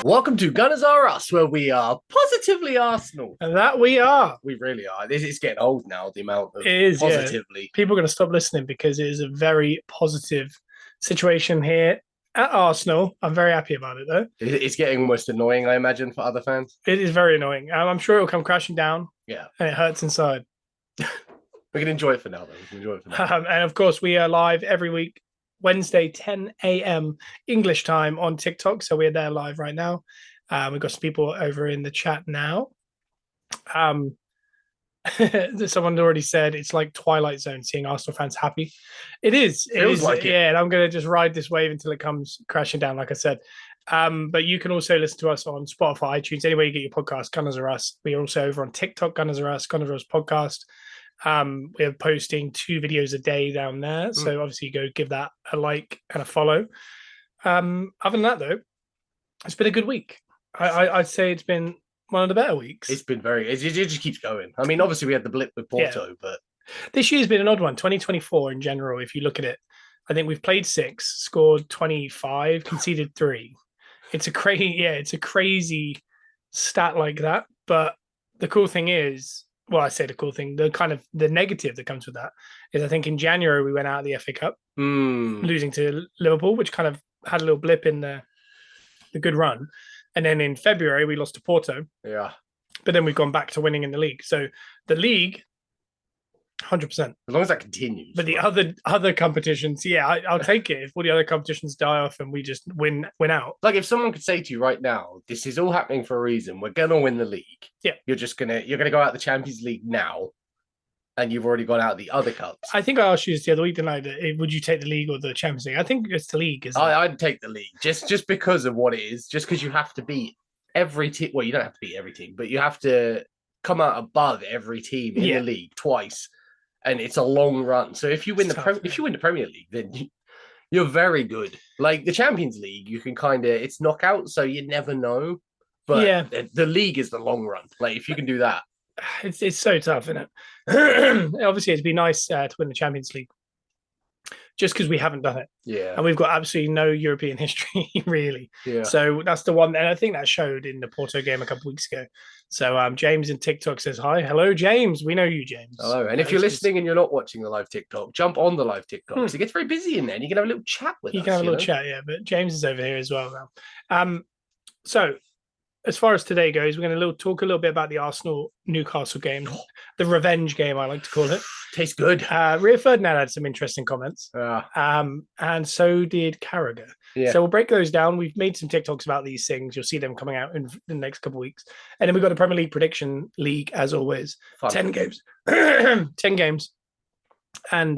Welcome to Gunners Are Us, where we are positively Arsenal. And that we are. We really are. It's getting old now, the amount of It is, positively. Yeah. People are going to stop listening because it is a very positive situation here at Arsenal. I'm very happy about it, though. It's getting almost annoying, I imagine, for other fans. It is very annoying. I'm sure it'll come crashing down. Yeah. And it hurts inside. We can enjoy it for now, though. We can enjoy it for now. And of course, we are live every week, Wednesday, 10 a.m. English time on TikTok. So we're there live right now. We've got some people over in the chat now. Someone already said it's like Twilight Zone seeing Arsenal fans happy. It is. It Feels is. like it. Yeah, and I'm going to just ride this wave until it comes crashing down, like I said. But you can also listen to us on Spotify, iTunes, anywhere you get your podcast, Gunners Are Us. We are also over on TikTok, Gunners Are Us, Gunners Are Us podcast. We're posting 2 videos a day down there. So obviously go give that a like and a follow. Other than that, though, it's been a good week. I'd say it's been one of the better weeks. It's been it just keeps going. I mean, obviously we had the blip with Porto, but this year's been an odd one. 2024 in general, if you look at it, I think we've played 6, scored 25, conceded 3. It's a crazy stat like that. But the cool thing is, well, I say the cool thing, the negative that comes with that is I think in January we went out of the FA Cup, losing to Liverpool, which kind of had a little blip in the good run. And then in February, we lost to Porto. Yeah. But then we've gone back to winning in the league. So the league, 100%. As long as that continues. But the other competitions, I'll take it. If all the other competitions die off and we just win out. Like if someone could say to you right now, this is all happening for a reason. We're going to win the league. Yeah. You're going to go out the Champions League now. And you've already gone out of the other cups. I think I asked you this the other week, didn't I? Would you take the league or the Champions League? I think it's the league, isn't it? I'd take the league just because of what it is. Just because you have to beat every team. Well, you don't have to beat every team, but you have to come out above every team in the league twice, and it's a long run. So if you win if you win the Premier League, then you're very good. Like the Champions League, you can it's knockout, so you never know. But the league is the long run. Like if you can do that. It's so tough, isn't it? Obviously, it'd be nice to win the Champions League, just because we haven't done it. Yeah, and we've got absolutely no European history, really. Yeah. So that's the one, and I think that showed in the Porto game a couple of weeks ago. So James in TikTok says hi, hello James. We know you, James. Hello, and if you're listening and you're not watching the live TikTok, jump on the live TikTok because it gets very busy in there. And you can have a little chat with us. You can have a little chat, yeah. But James is over here as well now. So. As far as today goes, we're going to talk a little bit about the Arsenal-Newcastle game, the revenge game, I like to call it. Tastes good. Rio Ferdinand had some interesting comments, and so did Carragher. Yeah. So we'll break those down. We've made some TikToks about these things. You'll see them coming out in the next couple of weeks. And then we've got a Premier League prediction league, as always. Fun. 10 games. 10 games. And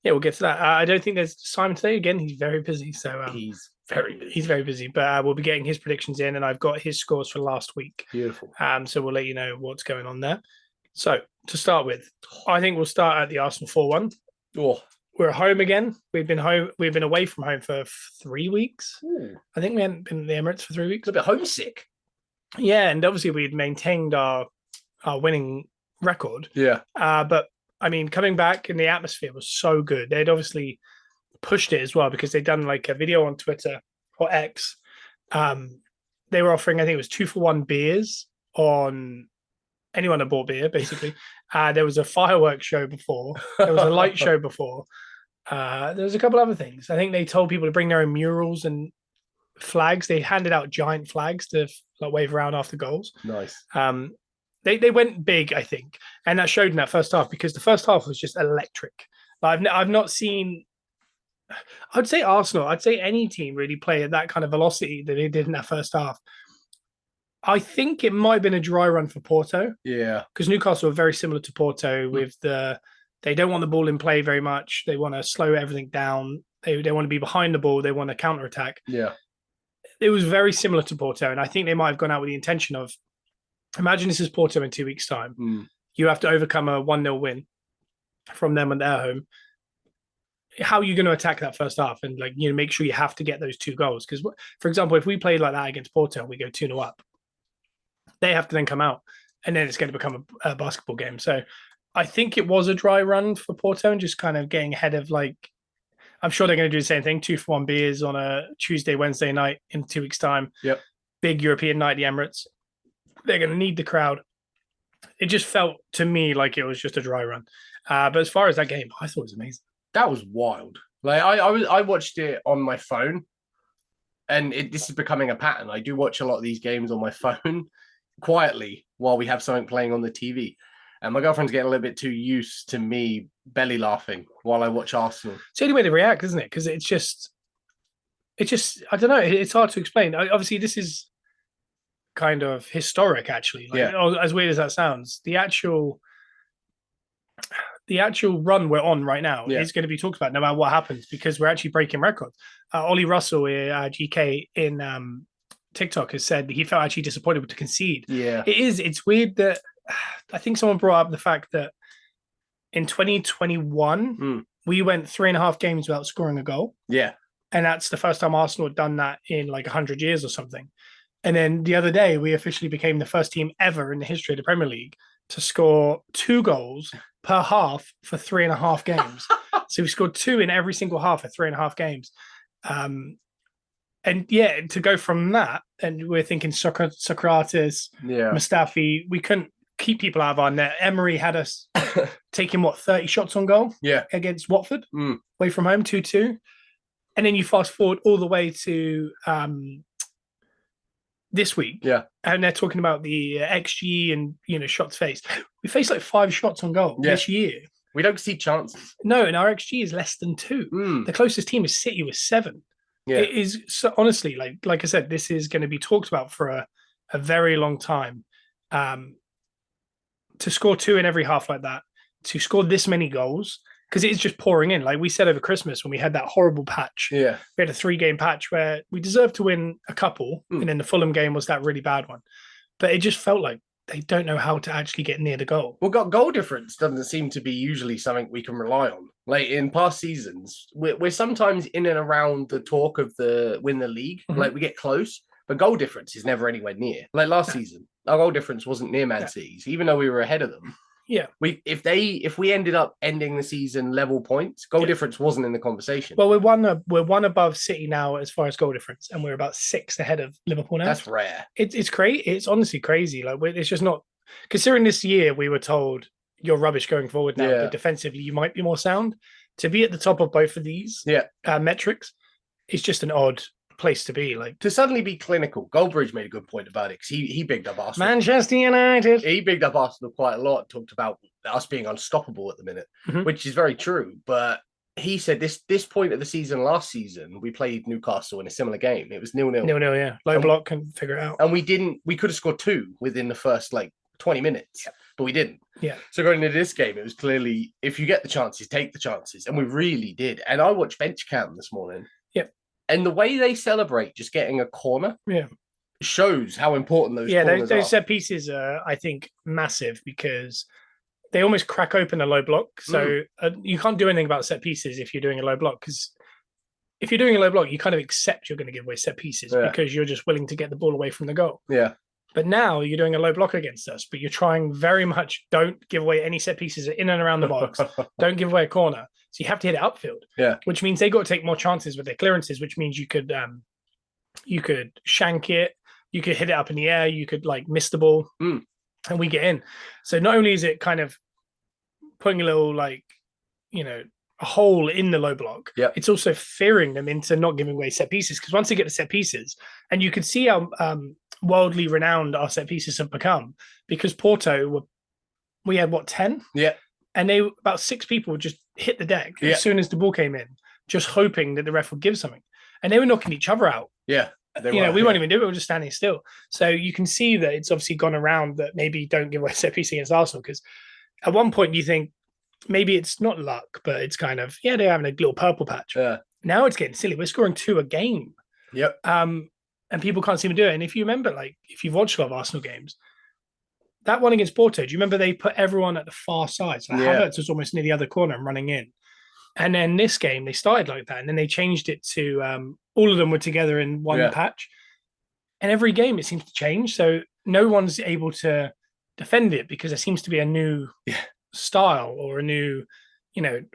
we'll get to that. I don't think there's Simon today. Again, he's very busy. So he's very busy. He's very busy, but we'll be getting his predictions in, and I've got his scores for last week. Beautiful. So we'll let you know what's going on there. So to start with, I think we'll start at the Arsenal 4-1. Oh. We're home again. We've been away from home for 3 weeks. Ooh. I think we hadn't been in the Emirates for 3 weeks. A bit homesick. Yeah, and obviously we'd maintained our winning record. Yeah. But I mean, coming back and the atmosphere was so good. They'd obviously pushed it as well because they'd done like a video on Twitter or X. They were offering, I think it was 2-for-1 beers on anyone that bought beer, basically. There was a fireworks show before. There was a light show before. There was a couple other things. I think they told people to bring their own murals and flags. They handed out giant flags to wave around after goals. Nice. They went big, I think, and that showed in that first half because the first half was just electric. I've not seen. I'd say Arsenal. I'd say any team really play at that kind of velocity that they did in that first half. I think it might have been a dry run for Porto. Yeah, because Newcastle are very similar to Porto with they don't want the ball in play very much. They want to slow everything down. They want to be behind the ball. They want to counter attack. Yeah, it was very similar to Porto, and I think they might have gone out with the intention of. Imagine this is Porto in 2 weeks' time. You have to overcome a 1-0 win from them at their home. How are you going to attack that first half and make sure you have to get those 2 goals? Because, for example, if we played like that against Porto and we go 2-0 up, they have to then come out and then it's going to become a basketball game. So I think it was a dry run for Porto and just kind of getting ahead of I'm sure they're going to do the same thing. 2-for-1 beers on a Tuesday, Wednesday night in 2 weeks' time. Yep. Big European night, the Emirates. They're going to need the crowd. It just felt to me like it was just a dry run. But as far as that game, I thought it was amazing. That was wild. Like I watched it on my phone, and this is becoming a pattern. I do watch a lot of these games on my phone quietly while we have something playing on the TV. And my girlfriend's getting a little bit too used to me belly laughing while I watch Arsenal. It's the only way to react, isn't it? Because it's just, I don't know. It's hard to explain. Obviously, this is kind of historic, actually. Like, as weird as that sounds, the actual run we're on right now is going to be talked about no matter what happens, because we're actually breaking records. Ollie Russell, GK in TikTok, has said that he felt actually disappointed to concede. Yeah, it's weird that I think someone brought up the fact that in 2021 we went 3.5 games without scoring a goal. Yeah, and that's the first time Arsenal had done that in like 100 years or something. And then the other day, we officially became the first team ever in the history of the Premier League to score 2 goals per half for 3.5 games. So we scored 2 in every single half for 3.5 games. And yeah, to go from that, and we're thinking Socrates, Mustafi, we couldn't keep people out of our net. Emery had us taking 30 shots on goal against Watford, away from home, 2-2. And then you fast forward all the way to this week, and they're talking about the XG and shots faced. We faced like 5 shots on goal this year. We don't see chances. No, and our XG is less than 2. The closest team is City with 7. Yeah. It is so, honestly, like I said, this is going to be talked about for a very long time. To score 2 in every half like that, to score this many goals, because it is just pouring in. Like we said over Christmas when we had that horrible patch. Yeah. We had a 3-game patch where we deserved to win a couple, and then the Fulham game was that really bad one. But it just felt like they don't know how to actually get near the goal. Well, goal difference doesn't seem to be usually something we can rely on. Like in past seasons, we're sometimes in and around the talk of the win the league. Like we get close, but goal difference is never anywhere near. Like last season, our goal difference wasn't near Man City's, even though we were ahead of them. Yeah. If we ended up ending the season level points, goal difference wasn't in the conversation. Well, we're one above City now as far as goal difference, and we're about 6th ahead of Liverpool now. That's rare. It's crazy. It's honestly crazy. Like it's just not, considering this year we were told you're rubbish going forward now, but defensively you might be more sound. To be at the top of both of these metrics is just an odd place to be. Like to suddenly be clinical. Goldbridge made a good point about it because he bigged up Arsenal. Manchester United. He bigged up Arsenal quite a lot. Talked about us being unstoppable at the minute, which is very true. But he said this point of the season last season we played Newcastle in a similar game. It was 0-0. 0-0, yeah. Low block can figure it out. And we could have scored 2 within the first 20 minutes, but we didn't. Yeah. So going into this game, it was clearly if you get the chances, take the chances, and we really did. And I watched bench cam this morning. And the way they celebrate just getting a corner shows how important those corners are. Those set pieces are, I think, massive because they almost crack open a low block. So you can't do anything about set pieces if you're doing a low block, because if you're doing a low block, you kind of accept you're going to give away set pieces because you're just willing to get the ball away from the goal. Yeah. But now you're doing a low block against us, but you're trying very much, don't give away any set pieces in and around the box. Don't give away a corner. So you have to hit it upfield, which means they got to take more chances with their clearances, which means you could shank it, you could hit it up in the air, you could miss the ball, and we get in. So not only is it kind of putting a little a hole in the low block, it's also fearing them into not giving away set pieces, because once they get the set pieces, and you could see how worldly renowned our set pieces have become, because Porto we had 10? Yeah. And about 6 people would just hit the deck as soon as the ball came in, just hoping that the ref would give something. And they were knocking each other out. Yeah. We won't even do it. We were just standing still. So you can see that it's obviously gone around that maybe don't give away set piece against Arsenal, because at one point you think maybe it's not luck, but it's kind of, they're having a little purple patch. Yeah. Now it's getting silly. We're scoring 2 a game. Yep. And people can't seem to do it. And if you remember, if you've watched a lot of Arsenal games, that one against Porto, do you remember they put everyone at the far side? So Havertz was almost near the other corner and running in. And then this game, they started like that. And then they changed it to all of them were together in one patch. And every game, it seems to change. So no one's able to defend it because there seems to be a new style or a new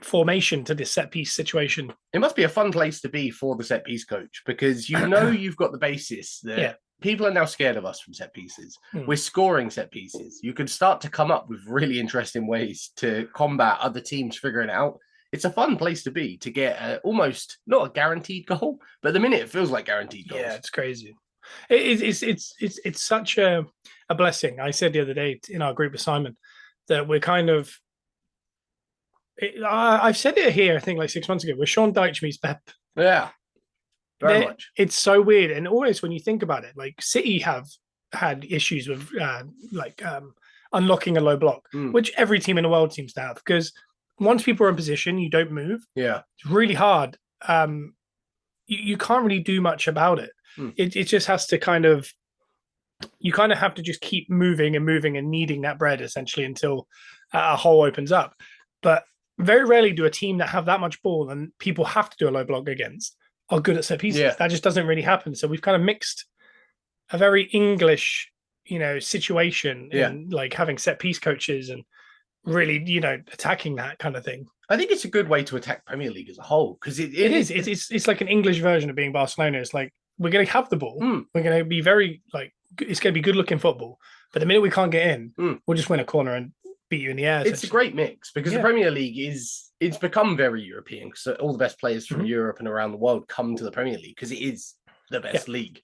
formation to this set piece situation. It must be a fun place to be for the set piece coach, because you've got the basis that people are now scared of us from set pieces. We're scoring set pieces. You can start to come up with really interesting ways to combat other teams figuring it out. It's a fun place to be, to get almost not a guaranteed goal, but at the minute it feels like guaranteed goals. Yeah, it's crazy. It's such a blessing. I said the other day in our group assignment that we're kind of. I've said it here, I think, like 6 months ago. We're Sean Dyche meets Pep. Yeah, very much. It's so weird, and always when you think about it, like City have had issues with unlocking a low block, which every team in the world seems to have. Because once people are in position, you don't move. Yeah, it's really hard. You can't really do much about it. It just has to kind of. You kind of have to just keep moving and kneading that bread essentially until a hole opens up. But very rarely do a team that have that much ball and people have to do a low block against are good at set pieces. Yeah. That just doesn't really happen. So we've kind of mixed a very English, situation in like having set piece coaches and really, attacking that kind of thing. I think it's a good way to attack Premier League as a whole, because it is. It's like an English version of being Barcelona. It's like we're going to have the ball. We're going to be very it's going to be good looking football. But the minute we can't get in, we'll just win a corner and beat you in the air. It's a great mix, because the Premier League it's become very European, because all the best players from Europe and around the world come to the Premier League because it is the best league.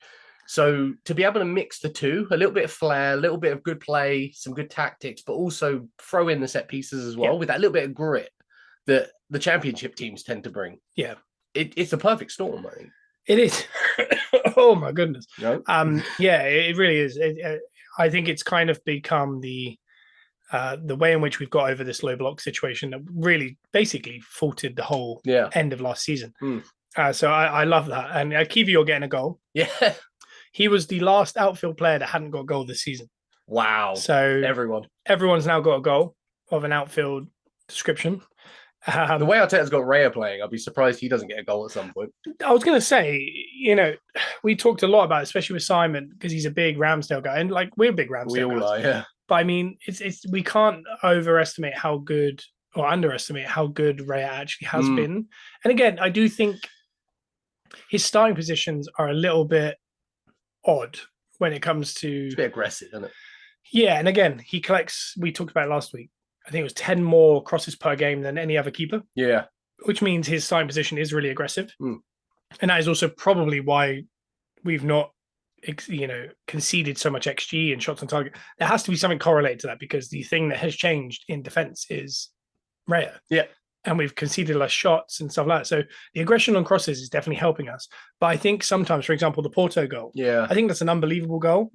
So to be able to mix the two, a little bit of flair, a little bit of good play, some good tactics, but also throw in the set pieces as well with that little bit of grit that the championship teams tend to bring. Yeah, it's a perfect storm, I think. It is. Oh my goodness. No? Yeah, it really is. I think it's kind of become the way in which we've got over this low block situation that really basically faulted the whole end of last season. So I love that. And Kiwior getting a goal. Yeah. He was the last outfield player that hadn't got a goal this season. Wow. So everyone's now got a goal of an outfield description. The way Arteta's got Raya playing, I'll be surprised he doesn't get a goal at some point. I was going to say, we talked a lot about it, especially with Simon, because he's a big Ramsdale guy. And we're big Ramsdale guys. We all are, yeah. But I mean, it's we can't overestimate how good or underestimate how good Raya actually has been. And again, I do think his starting positions are a little bit odd when it comes to... It's a bit aggressive, isn't it? Yeah, and again, he collects, we talked about it last week, I think it was 10 more crosses per game than any other keeper. Yeah. Which means his starting position is really aggressive. And that is also probably why we've not, conceded so much XG and shots on target. There has to be something correlated to that, because the thing that has changed in defense is Raya. Yeah. And we've conceded less shots and stuff like that. So the aggression on crosses is definitely helping us. But I think sometimes, for example, the Porto goal, I think that's an unbelievable goal.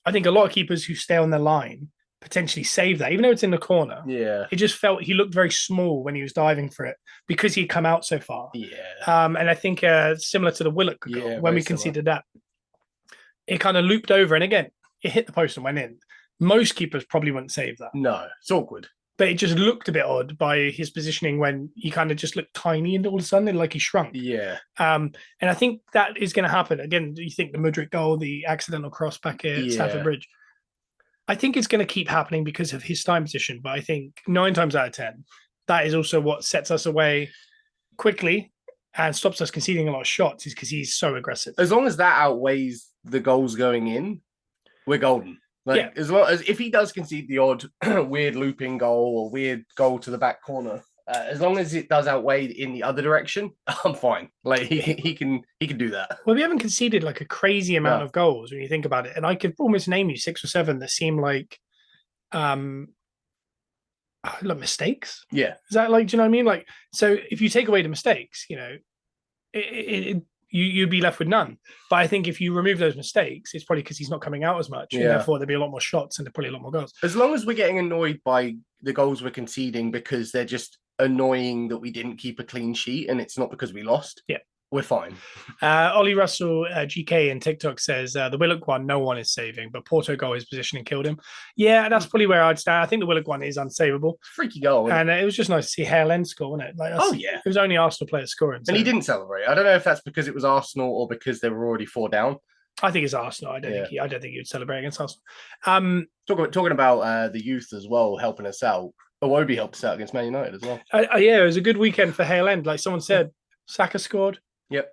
I think a lot of keepers who stay on their line potentially save that, even though it's in the corner. Yeah. It just felt he looked very small when he was diving for it because he'd come out so far. Yeah. And I think similar to the Willock goal, when we conceded that, it kind of looped over. And again, it hit the post and went in. Most keepers probably wouldn't save that. No, it's awkward. But it just looked a bit odd by his positioning when he kind of just looked tiny and all of a sudden like he shrunk. Yeah. And I think that is going to happen. Again, you think the Mudryk goal, the accidental cross back at Stamford Bridge. I think it's going to keep happening because of his time position. But I think 9 times out of 10, that is also what sets us away quickly and stops us conceding a lot of shots, is because he's so aggressive. As long as that outweighs the goals going in, we're golden. As long as if he does concede the odd weird looping goal or weird goal to the back corner, as long as it does outweigh in the other direction, I'm fine. He can do that. Well, we haven't conceded a crazy amount of goals when you think about it, and I could almost name you 6 or 7 that seem like mistakes. Yeah, is that do you know what I mean? So if you take away the mistakes, you'd be left with none. But I think if you remove those mistakes, it's probably because he's not coming out as much. And therefore, there'll be a lot more shots and probably a lot more goals. As long as we're getting annoyed by the goals we're conceding because they're just annoying that we didn't keep a clean sheet and it's not because we lost, we're fine. Ollie Russell, GK in TikTok says, the Willock one, no one is saving, but Porto goal his positioning killed him. Yeah, that's probably where I'd stand. I think the Willock one is unsavable. Freaky goal. And it was just nice to see Hale End score, wasn't it? It was only Arsenal players scoring. And he didn't celebrate. I don't know if that's because it was Arsenal or because they were already 4 down. I think it's Arsenal. I don't think he would celebrate against Arsenal. Talking about the youth as well, helping us out. Iwobi helped us out against Man United as well. Yeah, it was a good weekend for Hale End. Like someone said, Saka scored. Yep.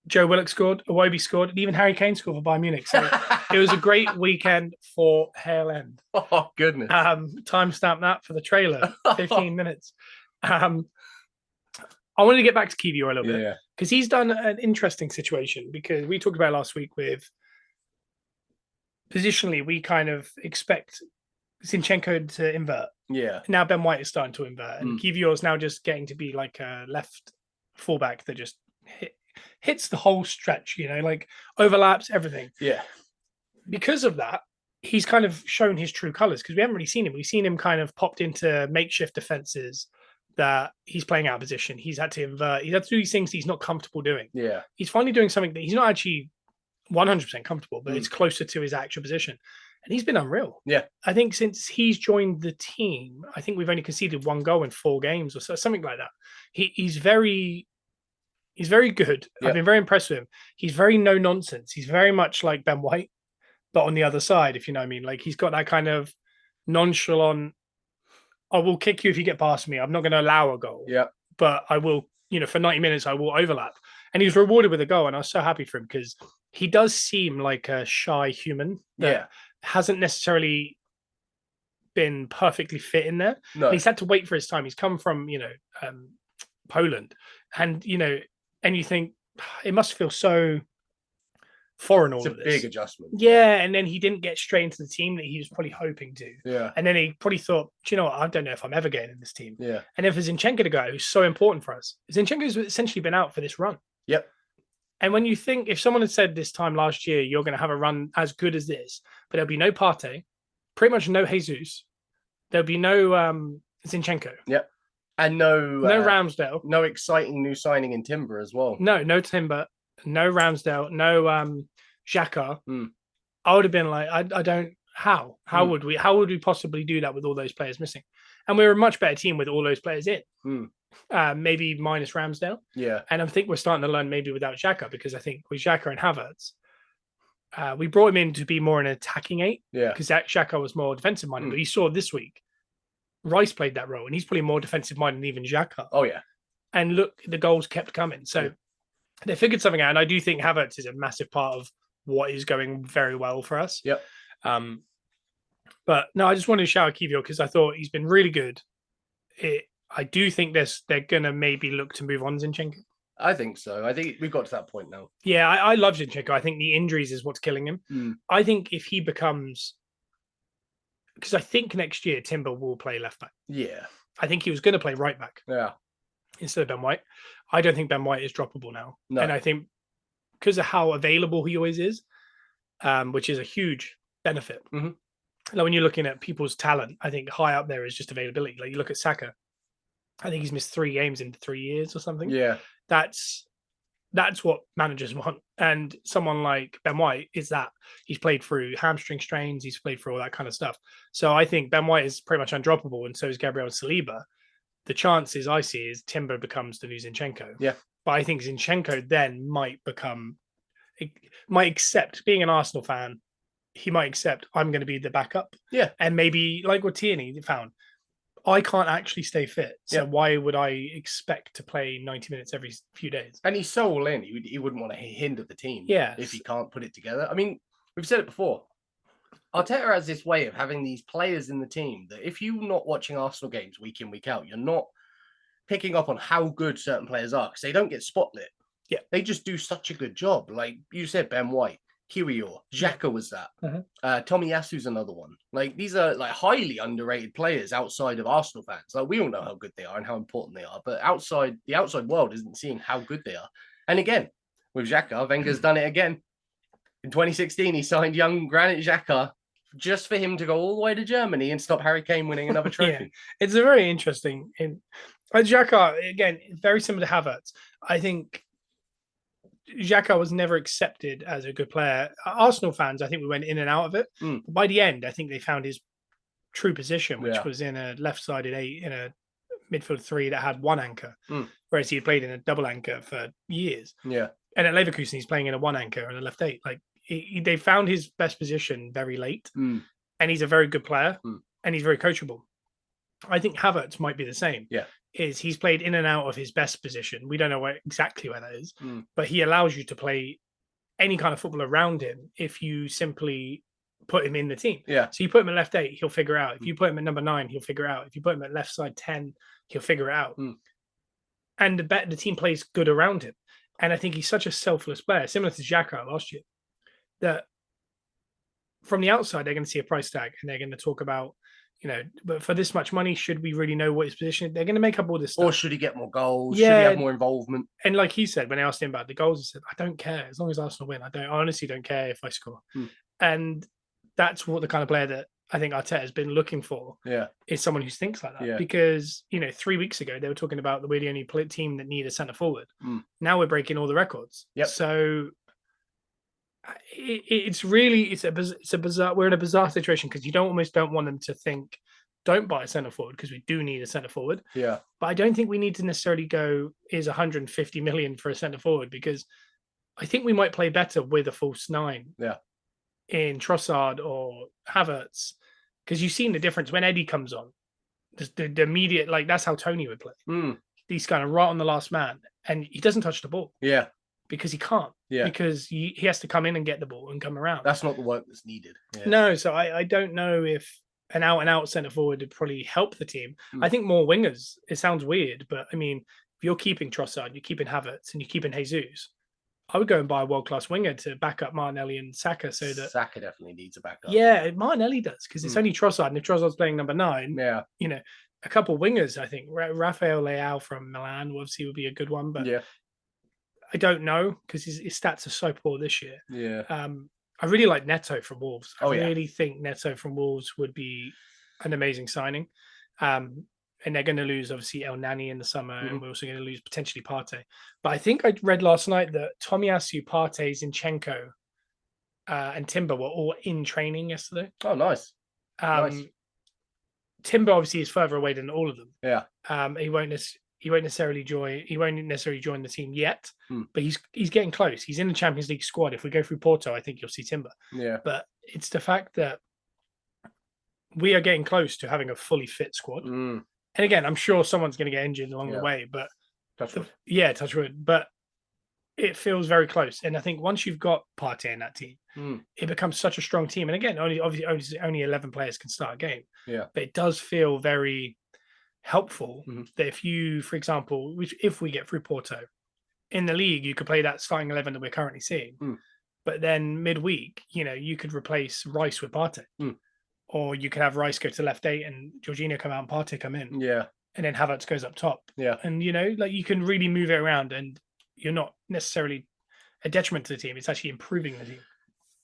Joe Willock scored. Iwobi scored. And even Harry Kane scored for Bayern Munich. So it was a great weekend for Hale End. Oh, goodness. Timestamp that for the trailer. 15 minutes. I wanted to get back to Kiwior a little bit because he's done an interesting situation because we talked about last week with positionally, we kind of expect Zinchenko to invert. Yeah. Now Ben White is starting to invert, and Kiwior is now just getting to be like a left fullback that just hits the whole stretch, like overlaps everything. Yeah. Because of that, he's kind of shown his true colors because we haven't really seen him. We've seen him kind of popped into makeshift defenses that he's playing out of position. He's had to invert. He's had to do these things he's not comfortable doing. Yeah. He's finally doing something that he's not actually 100% comfortable, but it's closer to his actual position. And he's been unreal. Yeah. I think since he's joined the team, I think we've only conceded 1 goal in 4 games or so, something like that. He's very good. Yeah. I've been very impressed with him. He's very no nonsense. He's very much like Ben White, but on the other side, if you know what I mean. Like he's got that kind of nonchalant, I will kick you if you get past me. I'm not going to allow a goal. Yeah. But I will, for 90 minutes, I will overlap. And he was rewarded with a goal. And I was so happy for him because he does seem like a shy human that hasn't necessarily been perfectly fit in there. No. And he's had to wait for his time. He's come from, Poland. And, and you think it must feel so foreign, all of this. It's a big adjustment. Yeah, and then he didn't get straight into the team that he was probably hoping to. Yeah. And then he probably thought, do you know what? I don't know if I'm ever getting in this team. Yeah. And then for Zinchenko to go, who's so important for us, Zinchenko's essentially been out for this run. Yep. And when you think, if someone had said this time last year, you're going to have a run as good as this, but there'll be no Partey, pretty much no Jesus, there'll be no Zinchenko. Yep. And no Ramsdale. No exciting new signing in Timber as well. No Timber, no Ramsdale, no Xhaka. I would have been like, I don't. How would we possibly do that with all those players missing? And we were a much better team with all those players in. Maybe minus Ramsdale. Yeah. And I think we're starting to learn maybe without Xhaka because I think with Xhaka and Havertz, we brought him in to be more an attacking 8. Yeah. Because Xhaka was more defensive minded. But you saw this week, Rice played that role, and he's probably more defensive minded than even Xhaka. Oh yeah. And look, the goals kept coming. So they figured something out, and I do think Havertz is a massive part of what is going very well for us. Yep. But no, I just wanted to shout out Kiwior because I thought he's been really good. I do think they're gonna maybe look to move on Zinchenko. I think so. I think we've got to that point now. Yeah, I love Zinchenko. I think the injuries is what's killing him. I think if he becomes, because I think next year Timber will play left back. Yeah. I think he was going to play right back. Yeah. Instead of Ben White. I don't think Ben White is droppable now. No. And I think because of how available he always is, which is a huge benefit. Like when you're looking at people's talent, I think high up there is just availability. Like you look at Saka, I think he's missed 3 games in 3 years or something. Yeah. That's what managers want. And someone like Ben White is that. He's played through hamstring strains. He's played through all that kind of stuff. So I think Ben White is pretty much undroppable, and so is Gabriel Saliba. The chances I see is Timber becomes the new Zinchenko. Yeah. But I think Zinchenko then might accept, being an Arsenal fan, he might accept I'm going to be the backup. Yeah. And maybe like what Tierney found, I can't actually stay fit. So why would I expect to play 90 minutes every few days? And he's so all in. He wouldn't want to hinder the team. Yeah. If he can't put it together. I mean, we've said it before. Arteta has this way of having these players in the team that if you're not watching Arsenal games week in, week out, you're not picking up on how good certain players are because they don't get spotlit. Yeah. They just do such a good job. Like you said, Ben White, Kiwior, Xhaka was that. Tomiyasu's another one. Like these are like highly underrated players outside of Arsenal fans. Like we all know how good they are and how important they are, but the outside world isn't seeing how good they are. And again, with Xhaka, Wenger's done it again. In 2016, he signed young Granit Xhaka just for him to go all the way to Germany and stop Harry Kane winning another trophy. Yeah. It's a very interesting. Xhaka, again, very similar to Havertz. I think Xhaka was never accepted as a good player. Arsenal fans, I think we went in and out of it. But by the end, I think they found his true position, which was in a left-sided 8, in a midfield 3 that had one anchor, whereas he had played in a double anchor for years. Yeah. And at Leverkusen, he's playing in a one anchor and a left 8. Like they found his best position very late, and he's a very good player. and he's very coachable. I think Havertz might be the same. Yeah. He's played in and out of his best position. We don't know exactly where that is, but he allows you to play any kind of football around him if you simply put him in the team. Yeah. So you put him at left 8, he'll figure it out. If you put him at number 9, he'll figure it out. If you put him at left side 10, he'll figure it out. And the team plays good around him. And I think he's such a selfless player, similar to Xhaka last year, that from the outside, they're going to see a price tag and they're going to talk about, but for this much money, should we really know what his position is? They're going to make up all this stuff. Or should he get more goals? Yeah. Should he have more involvement? And like he said, when I asked him about the goals, he said, I don't care. As long as Arsenal win, I honestly don't care if I score. And that's what the kind of player that I think Arteta has been looking for. Yeah. Is someone who thinks like that. Yeah. Because, 3 weeks ago, they were talking about we're the only team that need a centre forward. Now we're breaking all the records. Yep. So it's a bizarre. We're in a bizarre situation because you almost don't want them to think, don't buy a centre forward because we do need a centre forward. Yeah. But I don't think we need to necessarily go is 150 million for a centre forward because I think we might play better with a false 9. Yeah. In Trossard or Havertz, because you've seen the difference when Eddie comes on. The immediate, like that's how Tony would play. He's kind of right on the last man, and he doesn't touch the ball. Yeah. Because he can't. Yeah. Because he has to come in and get the ball and come around. That's not the work that's needed. Yeah. No, so I don't know if an out-and-out centre forward would probably help the team. I think more wingers. It sounds weird, but I mean, if you're keeping Trossard, you're keeping Havertz, and you're keeping Jesus, I would go and buy a world-class winger to back up Martinelli and Saka. So that Saka definitely needs a backup. Yeah, Martinelli does because it's only Trossard, and if Trossard's playing number 9, a couple of wingers. I think Rafael Leao from Milan obviously would be a good one, but I don't know because his stats are so poor this year. Yeah. I really like Neto from Wolves. I really think Neto from Wolves would be an amazing signing. And they're going to lose, obviously, El Nani in the summer, and we're also going to lose potentially Partey. But I think I read last night that Tomiyasu, Partey, Zinchenko, and Timber were all in training yesterday. Oh, nice. Nice. Timber obviously is further away than all of them. Yeah. He won't necessarily join the team yet, but he's getting close. He's in the Champions League squad. If we go through Porto, I think you'll see Timber. Yeah. But it's the fact that we are getting close to having a fully fit squad. And again, I'm sure someone's going to get injured along the way, but touch wood. Touch wood. But it feels very close. And I think once you've got Partey in that team, it becomes such a strong team. And again, only 11 players can start a game. Yeah. But it does feel very helpful that if you, for example, if we get through Porto in the league, you could play that starting 11 that we're currently seeing. But then midweek, you could replace Rice with Partey. Or you could have Rice go to left 8 and Jorginho come out and Partey come in. Yeah. And then Havertz goes up top. Yeah. And, you can really move it around and you're not necessarily a detriment to the team. It's actually improving the team.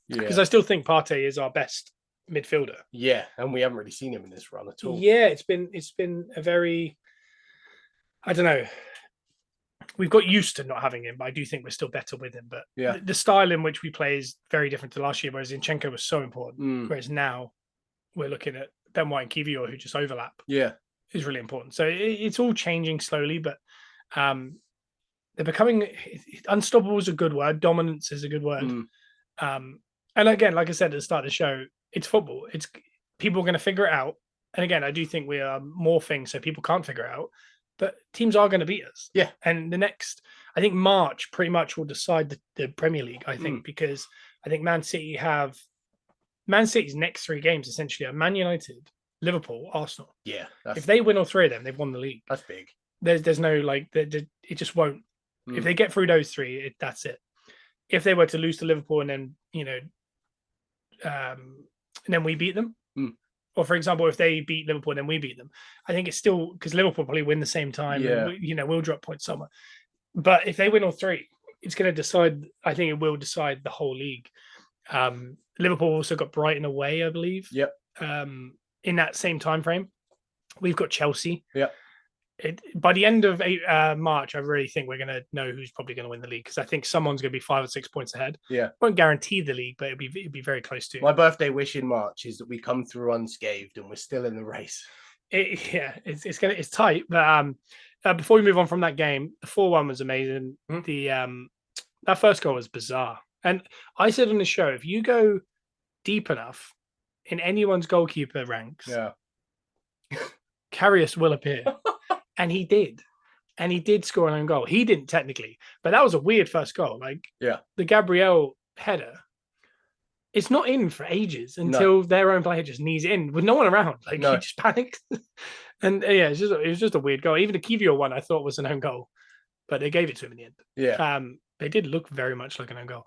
Yeah. Because I still think Partey is our best midfielder. Yeah. And we haven't really seen him in this run at all. Yeah. It's been a very, I don't know. We've got used to not having him, but I do think we're still better with him. But the style in which we play is very different to last year, whereas Zinchenko was so important. Whereas now, we're looking at Ben White and Kiwior who just overlap. Yeah. Is really important. So it's all changing slowly, but they're becoming unstoppable is a good word. Dominance is a good word. And again, like I said at the start of the show, it's football. It's people are going to figure it out. And again, I do think we are morphing so people can't figure it out, but teams are going to beat us. Yeah. And I think March pretty much will decide the Premier League, I think, because I think Man City's next 3 games essentially are Man United, Liverpool, Arsenal. Yeah. If they win all 3 of them, they've won the league. That's big. There's no it just won't. If they get through those 3, that's it. If they were to lose to Liverpool and then and then we beat them, or for example, if they beat Liverpool and then we beat them, I think it's still because Liverpool probably win the same time. Yeah. And we'll drop points somewhere. But if they win all 3, it's going to decide. I think it will decide the whole league. Liverpool also got Brighton away, I believe. Yep. In that same time frame, we've got Chelsea. Yep. By the end of March, I really think we're going to know who's probably going to win the league because I think someone's going to be 5 or 6 points ahead. Yeah. Won't guarantee the league, but it'd be very close to. My birthday wish in March is that we come through unscathed and we're still in the race. It's tight, but before we move on from that game, the 4-1 was amazing. That first goal was bizarre. And I said on the show, if you go deep enough in anyone's goalkeeper ranks, Karius will appear. And he did. And he did score an own goal. He didn't technically, but that was a weird first goal. Like the Gabriel header, it's not in for ages until their own player just knees in with no one around. Like he just panicked. And yeah, it was just a weird goal. Even the Kivio one I thought was an own goal, but they gave it to him in the end. Yeah. They did look very much like an own goal.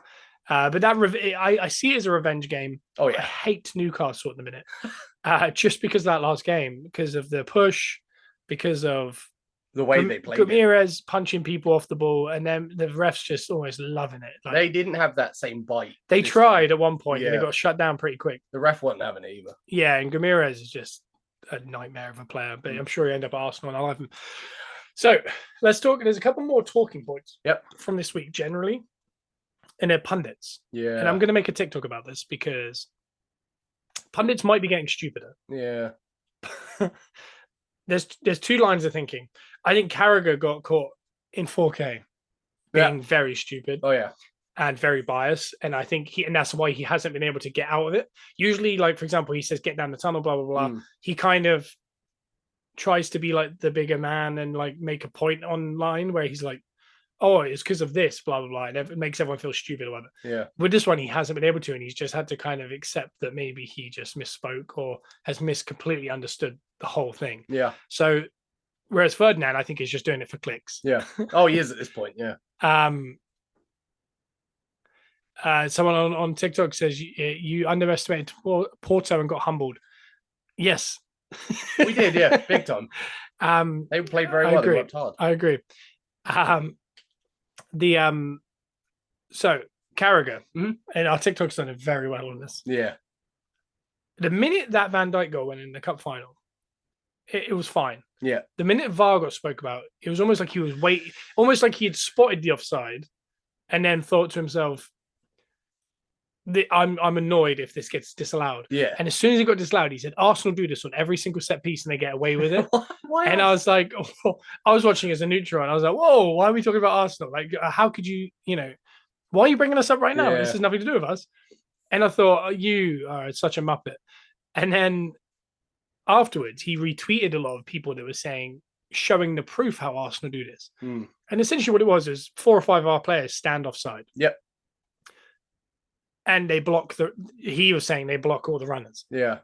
But that I see it as a revenge game. Oh yeah. I hate Newcastle at the minute. Just because of that last game, because of the push, because of the way they played Ramirez punching people off the ball, and then the refs just always loving it. Like, they didn't have that same bite. They tried at one point, and they got shut down pretty quick. The ref wasn't having it either. Yeah, and Ramirez is just a nightmare of a player, but I'm sure he ended up at Arsenal, and I love him. So let's talk. There's a couple more talking points from this week generally, and they're pundits. Yeah. And I'm going to make a TikTok about this because pundits might be getting stupider. Yeah. There's two lines of thinking. I think Carragher got caught in 4K being very stupid. Oh yeah. And very biased. And I think and that's why he hasn't been able to get out of it. Usually, like, for example, he says, get down the tunnel, blah, blah, blah. He kind of tries to be like the bigger man and like make a point online where he's like, oh, it's because of this, blah, blah, blah. And it makes everyone feel stupid about it. Yeah. With this one, he hasn't been able to, and he's just had to kind of accept that maybe he just misspoke or has completely understood the whole thing. Yeah. So, whereas Ferdinand, I think, is just doing it for clicks. Yeah. Oh, he is at this point. Yeah. Someone on TikTok says you underestimated Porto and got humbled. Yes. We did, yeah, big time. They played very well. They worked hard. I agree. So Carragher, and our TikTok's done it very well on this. Yeah. The minute that Van Dijk goal went in the cup final, it was fine. Yeah. The minute VAR got spoke about, it was almost like he was waiting, almost like he had spotted the offside, and then thought to himself, I'm annoyed if this gets disallowed. Yeah. And as soon as it got disallowed, he said, Arsenal do this on every single set piece and they get away with it. And I was like, I was watching as a neutral and I was like, whoa, why are we talking about Arsenal? Like, how could you, why are you bringing us up right now? This has nothing to do with us. And I thought, you are such a muppet. And then afterwards, he retweeted a lot of people that were saying, showing the proof how Arsenal do this. And essentially what it was is 4 or 5 of our players stand offside. Yep. And they block he was saying they block all the runners. Yeah.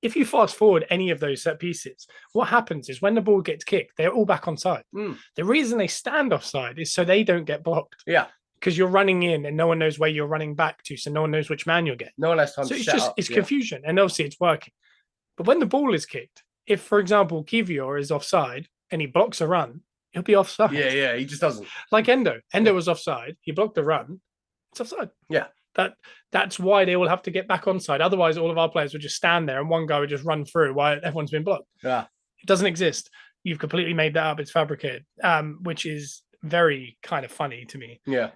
If you fast forward any of those set pieces, what happens is when the ball gets kicked, they're all back onside. The reason they stand offside is so they don't get blocked. Yeah. Because you're running in and no one knows where you're running back to, so no one knows which man you're getting. No one has time to set up. It's confusion, and obviously it's working. But when the ball is kicked, if, for example, Kivior is offside and he blocks a run, he'll be offside. Yeah, he just doesn't. Like Endo. Endo was offside. He blocked the run. It's offside. Yeah. That's why they will have to get back onside. Otherwise, all of our players would just stand there and one guy would just run through while everyone's been blocked. Yeah. It doesn't exist. You've completely made that up. It's fabricated, which is very kind of funny to me. Yeah.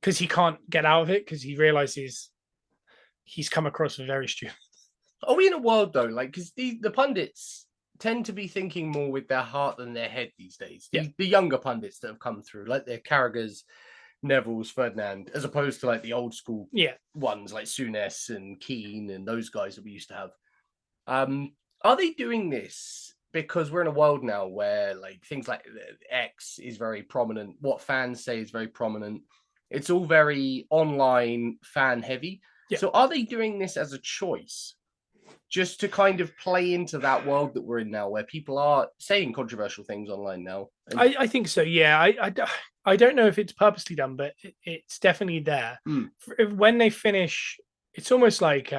Because he can't get out of it because he realizes he's come across as very stupid. Are we in a world though? Like, because the pundits tend to be thinking more with their heart than their head these days. The younger pundits that have come through, like their Carragher's, Neville's, Ferdinand, as opposed to like the old school ones like Souness and Keane and those guys that we used to have. Are they doing this because we're in a world now where like things like X is very prominent, what fans say is very prominent, it's all very online fan heavy. So are they doing this as a choice just to kind of play into that world that we're in now where people are saying controversial things online now? I think so, yeah. I don't know if it's purposely done, but it's definitely there. When they finish, it's almost like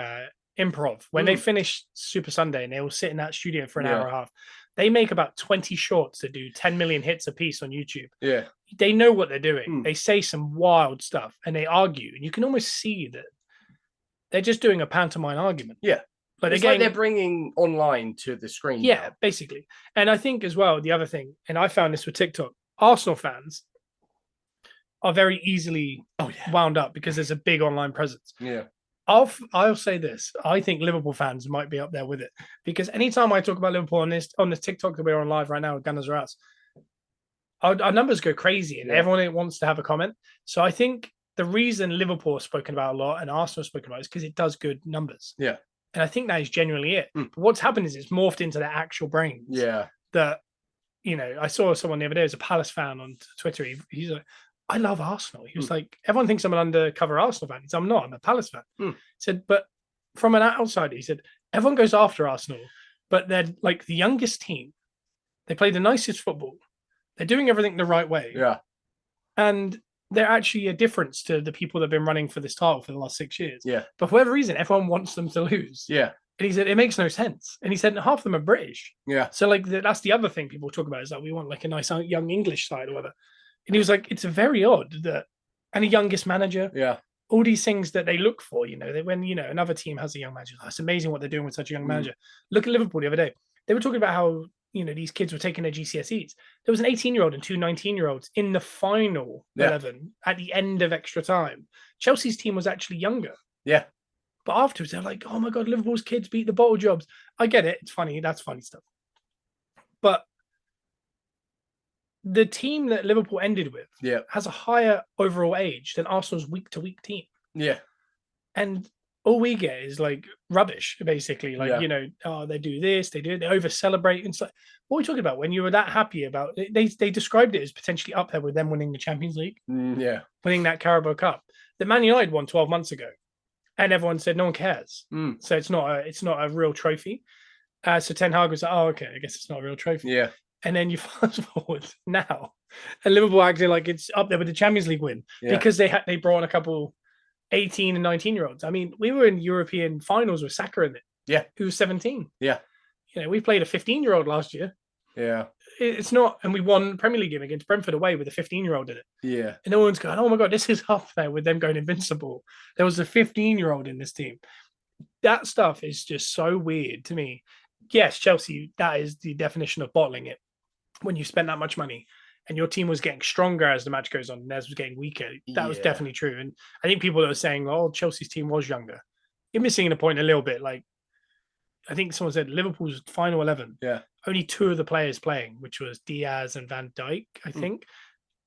improv. When they finish Super Sunday and they will sit in that studio for an hour and a half, they make about 20 shorts that do 10 million hits a piece on YouTube. Yeah. They know what they're doing. They say some wild stuff and they argue. And you can almost see that they're just doing a pantomime argument. Yeah. But it's again, like they're bringing online to the screen. Yeah, now. Basically. And I think as well, the other thing, and I found this with TikTok, Arsenal fans are very easily wound up because there's a big online presence. Yeah. I'll say this. I think Liverpool fans might be up there with it because anytime I talk about Liverpool on this TikTok that we're on live right now with Gunners Are Us, our numbers go crazy and everyone wants to have a comment. So I think the reason Liverpool is spoken about a lot and Arsenal is spoken about is because it does good numbers. Yeah. And I think that is genuinely it. Mm. But what's happened is it's morphed into their actual brains. Yeah. That, I saw someone the other day, as a Palace fan on Twitter. He's like, I love Arsenal. He was like, everyone thinks I'm an undercover Arsenal fan. He said, I'm not. I'm a Palace fan. He said, but from an outsider, he said, everyone goes after Arsenal, but they're like the youngest team. They play the nicest football. They're doing everything the right way. Yeah. And they're actually a difference to the people that have been running for this title for the last 6 years. Yeah. But for whatever reason, everyone wants them to lose. Yeah. And he said, it makes no sense. And he said, half of them are British. Yeah. So like that's the other thing people talk about, is that we want like a nice young English side or whatever. And he was like, it's very odd that, and a youngest manager. Yeah. All these things that they look for, when another team has a young manager, it's amazing what they're doing with such a young manager. Look at Liverpool the other day. They were talking about how, these kids were taking their GCSEs. There was an 18-year-old and two 19-year-olds in the final 11 at the end of extra time. Chelsea's team was actually younger. Yeah. But afterwards, they're like, oh my God, Liverpool's kids beat the bottle jobs. I get it. It's funny. That's funny stuff. But the team that Liverpool ended with has a higher overall age than Arsenal's week-to-week team. Yeah. And all we get is like rubbish, basically. Like, they do this, they over-celebrate. And stuff. What are we talking about? When you were that happy about it, they described it as potentially up there with them winning the Champions League. Yeah. Winning that Carabao Cup. The Man United won 12 months ago. And everyone said no one cares. So it's not a real trophy. So Ten Hag was like, oh, okay, I guess it's not a real trophy. Yeah. And then you fast forward now, and Liverpool acting like it's up there with the Champions League win because they brought on a couple 18 and 19-year-olds. I mean, we were in European finals with Saka in it. Yeah. Who was 17. Yeah. We played a 15-year-old last year. Yeah. It's not, and we won Premier League game against Brentford away with a 15-year-old in it. Yeah. And no one's going, oh my God, this is up there with them going invincible. There was a 15-year-old in this team. That stuff is just so weird to me. Yes, Chelsea, that is the definition of bottling it. When you spend that much money and your team was getting stronger as the match goes on and theirs was getting weaker, that was definitely true. And I think people that are saying, oh, Chelsea's team was younger, you're missing the point a little bit. Like, I think someone said Liverpool's final 11, only two of the players playing, which was Diaz and Van Dijk, I think,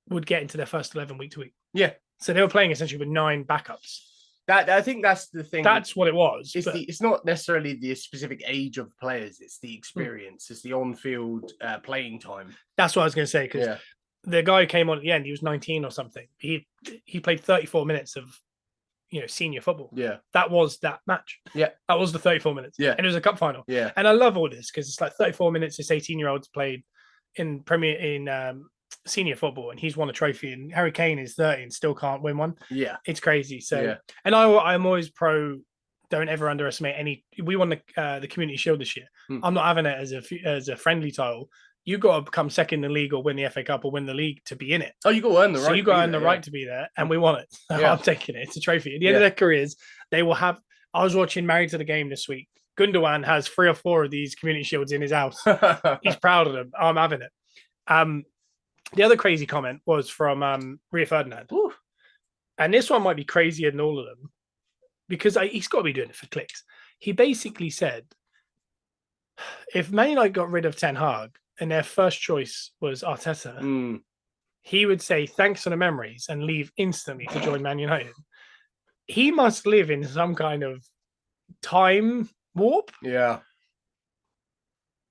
would get into their first 11 week to week. Yeah. So they were playing essentially with 9 backups. I think that's the thing. That's what it was. It's not necessarily the specific age of players. It's the experience. It's the on-field playing time. That's what I was going to say, because the guy who came on at the end, he was 19 or something. He played 34 minutes of senior football. Yeah. That was that match. Yeah. That was the 34 minutes. Yeah. And it was a cup final. Yeah. And I love all this because it's like 34 minutes this 18-year-olds played in senior football, and he's won a trophy, and Harry Kane is 30 and still can't win one. Yeah. It's crazy. So and I'm always pro, don't ever underestimate any. We won the Community Shield this year. I'm not having it as a friendly title. You got to become second in the league or win the FA Cup or win the league to be in it. Oh, you got to earn the right. So you got to earn the right to be there, and we won it. So I'm taking it. It's a trophy. At the end of their careers, they will have. I was watching Married to the Game this week. Gundogan has 3 or 4 of these Community Shields in his house. He's proud of them. I'm having it. The other crazy comment was from Rio Ferdinand. Ooh. And this one might be crazier than all of them because he's got to be doing it for clicks. He basically said, if Man United got rid of Ten Hag and their first choice was Arteta, he would say thanks for the memories and leave instantly to join Man United. He must live in some kind of time warp. Yeah.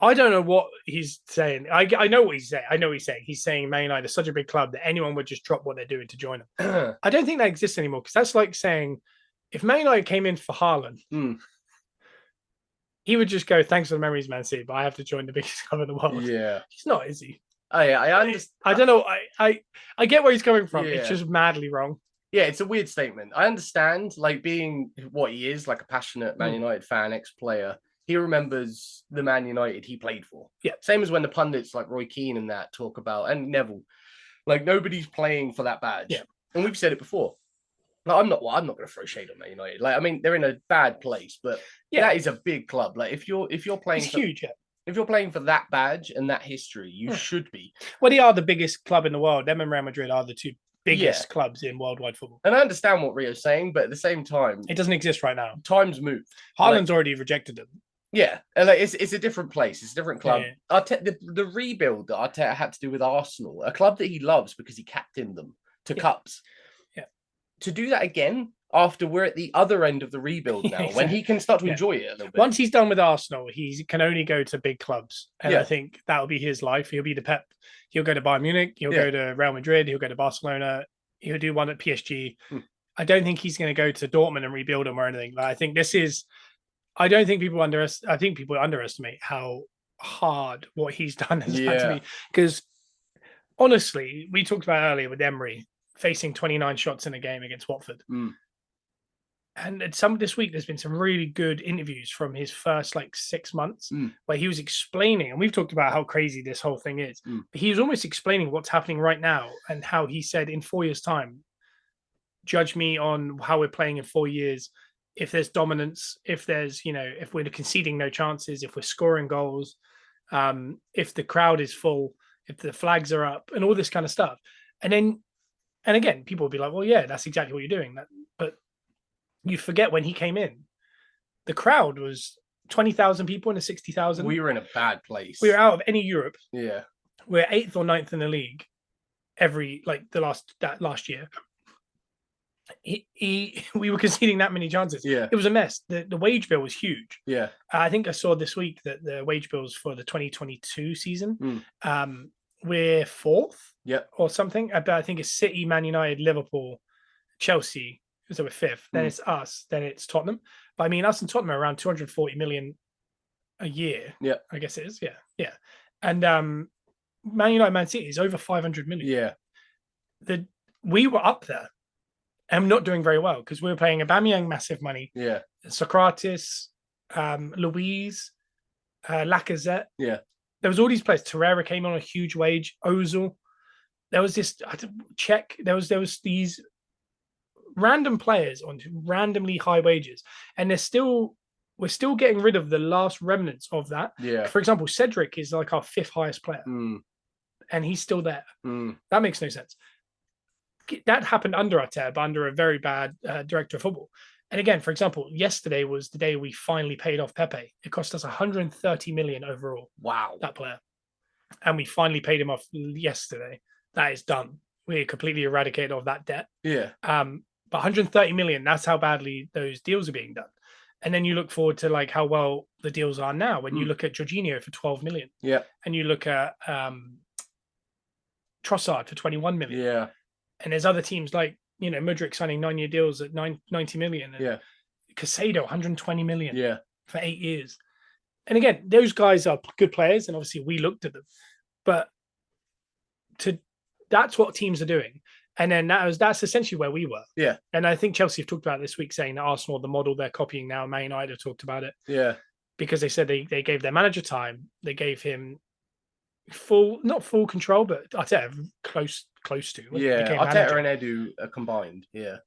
I don't know what he's saying. I know what he's saying. I know what he's saying. He's saying Man United is such a big club that anyone would just drop what they're doing to join them. I don't think that exists anymore because that's like saying if Man United came in for Haaland, he would just go, thanks for the memories, Man City, but I have to join the biggest club in the world. Yeah. He's not, is he? Oh, yeah, I understand. I don't know. I get where he's coming from. Yeah. It's just madly wrong. Yeah, it's a weird statement. I understand, like, being what he is, like a passionate Man United fan, ex-player. He remembers the Man United he played for. Yeah. Same as when the pundits like Roy Keane and that talk about, and Neville, like nobody's playing for that badge. Yeah. And we've said it before. Like, I'm not going to throw shade on Man United. Like, I mean, they're in a bad place, but that is a big club. Like, if you're playing, it's huge. Yeah. If you're playing for that badge and that history, you should be. Well, they are the biggest club in the world. Them and Real Madrid are the 2 biggest clubs in worldwide football. And I understand what Rio's saying, but at the same time, it doesn't exist right now. Times move. Haaland's already rejected them. Yeah, and like, it's a different place. It's a different club. Yeah. The rebuild that Arteta had to do with Arsenal, a club that he loves because he captained them to cups. Yeah. To do that again, after we're at the other end of the rebuild now, when he can start to enjoy it a little bit. Once he's done with Arsenal, he can only go to big clubs. And I think that'll be his life. He'll be the Pep. He'll go to Bayern Munich. He'll go to Real Madrid. He'll go to Barcelona. He'll do one at PSG. I don't think he's going to go to Dortmund and rebuild them or anything. Like, I think this is... I don't think people underestimate how hard what he's done has had to be. Because honestly, we talked about earlier with Emery facing 29 shots in a game against Watford. And this week, there's been some really good interviews from his first 6 months where he was explaining, and we've talked about how crazy this whole thing is. But he was almost explaining what's happening right now and how he said in 4 years' time, judge me on how we're playing in 4 years. If there's dominance, if there's, if we're conceding no chances, if we're scoring goals, if the crowd is full, if the flags are up and all this kind of stuff. And again, people will be like, well, yeah, that's exactly what you're doing. But you forget when he came in, the crowd was 20,000 people in a 60,000. We were in a bad place. We were out of any Europe. Yeah. We're 8th or 9th in the league last year. We were conceding that many chances. Yeah. It was a mess. The wage bill was huge. Yeah. I think I saw this week that the wage bills for the 2022 season, we're 4th or something. But I think it's City, Man United, Liverpool, Chelsea. So we're 5th. Then it's us. Then it's Tottenham. But I mean, us and Tottenham are around 240 million a year. Yeah. I guess it is. Yeah. Yeah. And Man United, Man City is over 500 million. Yeah. We were up there. And not doing very well because we were paying Aubameyang massive money. Yeah. Socrates, Luiz, Lacazette. Yeah. There was all these players. Torreira came on a huge wage. Ozil. There was this check. There was these random players on randomly high wages, and we're still getting rid of the last remnants of that. Yeah. For example, Cedric is like our 5th highest player, and he's still there. That makes no sense. That happened under Arteta, but under a very bad director of football. And again, for example, yesterday was the day we finally paid off Pepe. It cost us 130 million overall. Wow. That player. And we finally paid him off yesterday. That is done. We completely eradicated of that debt. Yeah. But 130 million, that's how badly those deals are being done. And then you look forward to how well the deals are now. When you look at Jorginho for 12 million. Yeah. And you look at Trossard for 21 million. Yeah. And there's other teams like, Mudryk signing 9-year deals at 90 million. And Casado, 120 million for 8 years. And again, those guys are good players. And obviously we looked at them. But that's what teams are doing. And then that's essentially where we were. Yeah. And I think Chelsea have talked about it this week, saying that Arsenal, the model they're copying now, Man United have talked about it. Yeah. Because they said they gave their manager time. They gave him not full control, but Arteta close to. Arteta and Edu are combined. Yeah.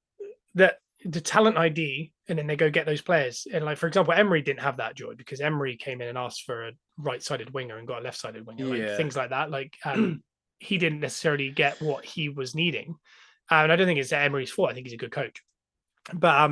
The talent ID, and then they go get those players. And for example, Emery didn't have that joy because Emery came in and asked for a right-sided winger and got a left-sided winger. Things like that. He didn't necessarily get what he was needing. And I don't think it's Emery's fault. I think he's a good coach. But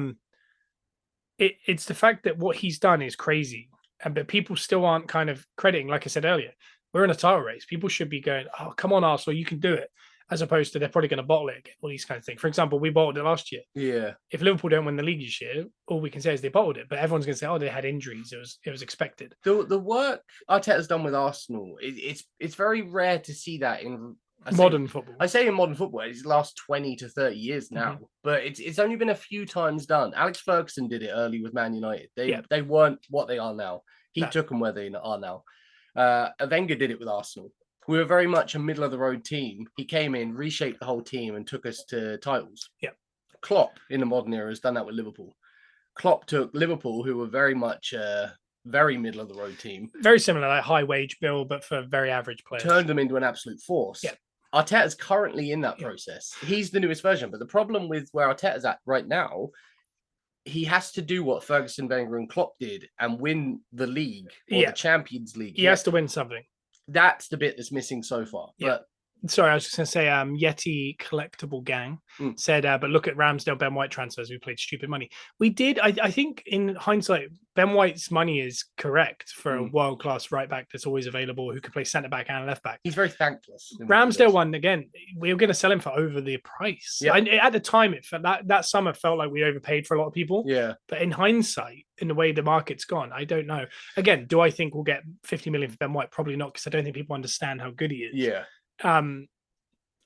it's the fact that what he's done is crazy. But people still aren't kind of crediting, like I said earlier, we're in a title race. People should be going, oh, come on, Arsenal, you can do it. As opposed to they're probably going to bottle it again, all these kind of things. For example, we bottled it last year. Yeah. If Liverpool don't win the league this year, all we can say is they bottled it. But everyone's going to say, oh, they had injuries. It was expected. The work Arteta's done with Arsenal, it's very rare to see that in modern football. I say in modern football, it's the last 20 to 30 years now. But it's only been a few times done. Alex Ferguson did it early with Man United. They weren't what they are now. He took them where they are now. Wenger did it with Arsenal. We were very much a middle of the road team. He came in, reshaped the whole team, and took us to titles. Yeah. Klopp in the modern era has done that with Liverpool. Klopp took Liverpool, who were very much very middle of the road team. Very similar, like high wage bill, but for very average players. Turned them into an absolute force. Yeah. Arteta's currently in that process. He's the newest version. But the problem with where Arteta's at right now, he has to do what Ferguson, Wenger, and Klopp did and win the league or the Champions League. He has to win something. That's the bit that's missing so far. Yeah. But Sorry, I was just going to say, Yeti Collectible Gang said, but look at Ramsdale, Ben White transfers. We played stupid money. We did. I think in hindsight, Ben White's money is correct for a world class right back that's always available who can play centre back and left back. He's very thankless. Ramsdale one again. We were going to sell him for over the price. Yeah. At the time, it felt that summer felt like we overpaid for a lot of people. Yeah. But in hindsight, in the way the market's gone, I don't know. Again, do I think we'll get 50 million for Ben White? Probably not, because I don't think people understand how good he is. Yeah. I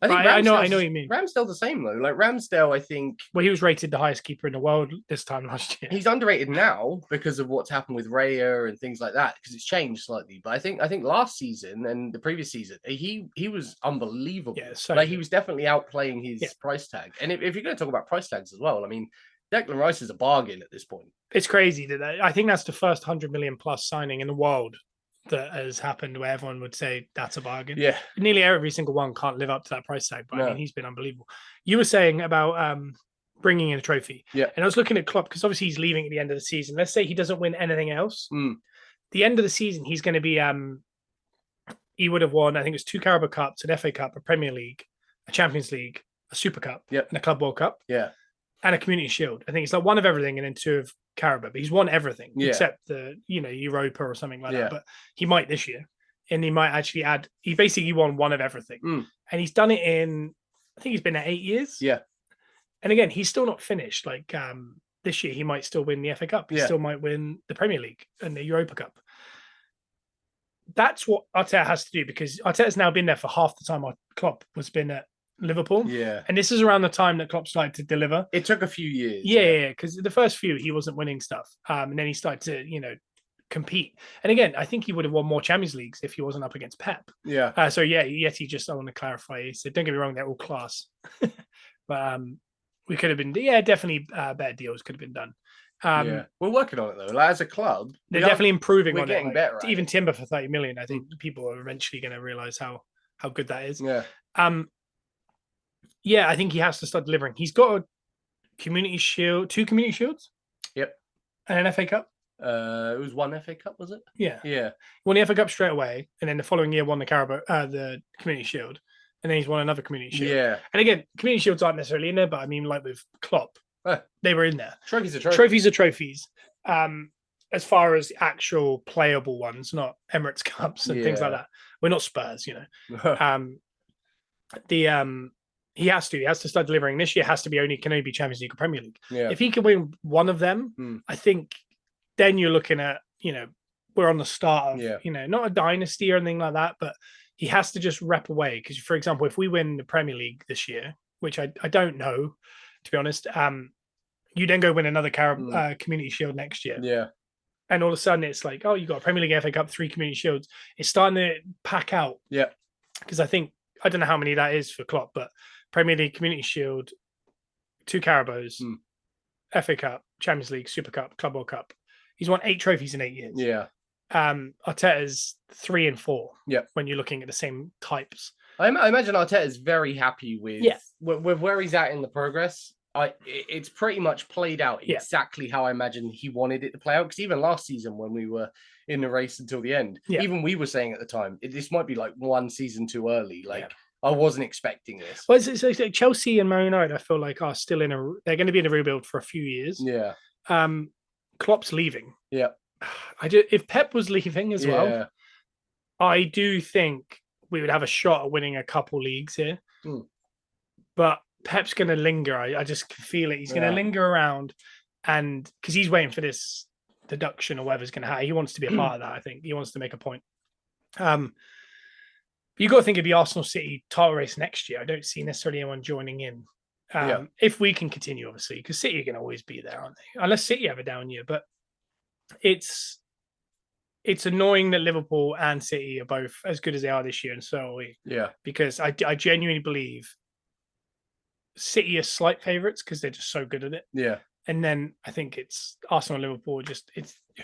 think I know what you mean. Ramsdale the same though. Like Ramsdale, I think. Well, he was rated the highest keeper in the world this time last year. He's underrated now because of what's happened with Rio and things like that, because it's changed slightly. But I think last season and the previous season, he was unbelievable. Yeah, so like he was definitely outplaying his price tag. And if you're going to talk about price tags as well, I mean, Declan Rice is a bargain at this point. It's crazy that I think that's the first 100 million plus signing in the world that has happened where everyone would say that's a bargain. Yeah. Nearly every single one can't live up to that price tag, but I mean, he's been unbelievable. You were saying about bringing in a trophy. Yeah. And I was looking at Klopp because obviously he's leaving at the end of the season. Let's say he doesn't win anything else. The end of the season, he's going to be, he would have won, I think it was 2 Carabao Cups, an FA Cup, a Premier League, a Champions League, a Super Cup, and a Club World Cup. Yeah. And a Community Shield. I think it's like one of everything and then 2 of Carabao, but he's won everything except the Europa or something like that. But he might this year, and he might actually add. He basically won one of everything, and he's done it in. I think he's been at 8 years. Yeah, and again, he's still not finished. Like this year, he might still win the FA Cup. He still might win the Premier League and the Europa Cup. That's what Arteta has to do, because Arteta's now been there for half the time Klopp has been at Liverpool. Yeah. And this is around the time that Klopp started to deliver. It took a few years. Yeah, because the first few he wasn't winning stuff. And then he started to, compete. And again, I think he would have won more Champions Leagues if he wasn't up against Pep. Yeah. Yeti just, I want to clarify, he said, don't get me wrong, they're all class. But we could have been, definitely better deals could have been done. We're working on it though. Like, as a club, they're definitely improving we're on getting it. better. Even Timber for 30 million, I think people are eventually going to realize how good that is. Yeah. I think he has to start delivering. He's got a Community Shield, 2 Community Shields. Yep. And an FA Cup. It was 1 FA Cup, was it? Yeah. Yeah. Won the FA Cup straight away, and then the following year won the the Community Shield, and then he's won another Community Shield. Yeah. And again, Community Shields aren't necessarily in there, but I mean, like with Klopp, they were in there. Trophies are trophies. Trophies are trophies. As far as actual playable ones, not Emirates Cups and things like that. We're not Spurs, He has to start delivering. This year can only be Champions League or Premier League. Yeah. If he can win one of them, I think then you're looking at, we're on the start of, not a dynasty or anything like that, but he has to just rep away. Because, for example, if we win the Premier League this year, which I don't know, to be honest, you then go win another Community Shield next year. Yeah. And all of a sudden it's like, oh, you got a Premier League, FA Cup, 3 Community Shields. It's starting to pack out. Yeah. Because I don't know how many that is for Klopp, but Premier League, Community Shield, 2 Carabaos, FA Cup, Champions League, Super Cup, Club World Cup. He's won 8 trophies in 8 years. Yeah. Arteta's 3 and 4. Yeah. When you're looking at the same types. I imagine Arteta's very happy with where he's at in the progress. It's pretty much played out exactly how I imagine he wanted it to play out. Because even last season, when we were in the race until the end, even we were saying at the time, this might be like 1 season too early. I wasn't expecting this. Well, it's like Chelsea and Man United, I feel like, are still they're going to be in a rebuild for a few years. Yeah. Klopp's leaving. Yeah. If Pep was leaving as well, I do think we would have a shot at winning a couple leagues here. But Pep's going to linger. I just feel it. He's going to linger around, and because he's waiting for this deduction or whatever's going to happen. He wants to be a part of that. I think he wants to make a point. You got to think it'd be Arsenal City title race next year. I don't see necessarily anyone joining in. If we can continue, obviously, because City are going to always be there, aren't they? Unless City have a down year. But it's annoying that Liverpool and City are both as good as they are this year, and so are we. Yeah. Because I genuinely believe City are slight favourites because they're just so good at it. Yeah. And then I think it's Arsenal, Liverpool.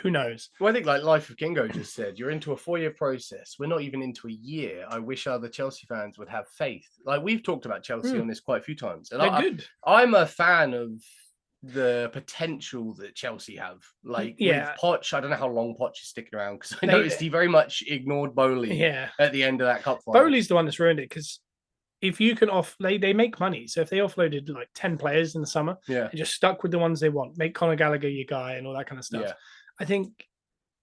Who knows? Well, I think like Life of Kingo just said, you're into a 4-year process. We're not even into a year. I wish other Chelsea fans would have faith. Like, we've talked about Chelsea on this quite a few times, and I'm a fan of the potential that Chelsea have. Like, with Poch, I don't know how long Poch is sticking around, because I noticed he very much ignored Bowley at the end of that cup final. Bowley's the one that's ruined it, because if you can they make money. So if they offloaded like 10 players in the summer Yeah. and just stuck with the ones they want, make Conor Gallagher your guy and all that kind of stuff, Yeah. I think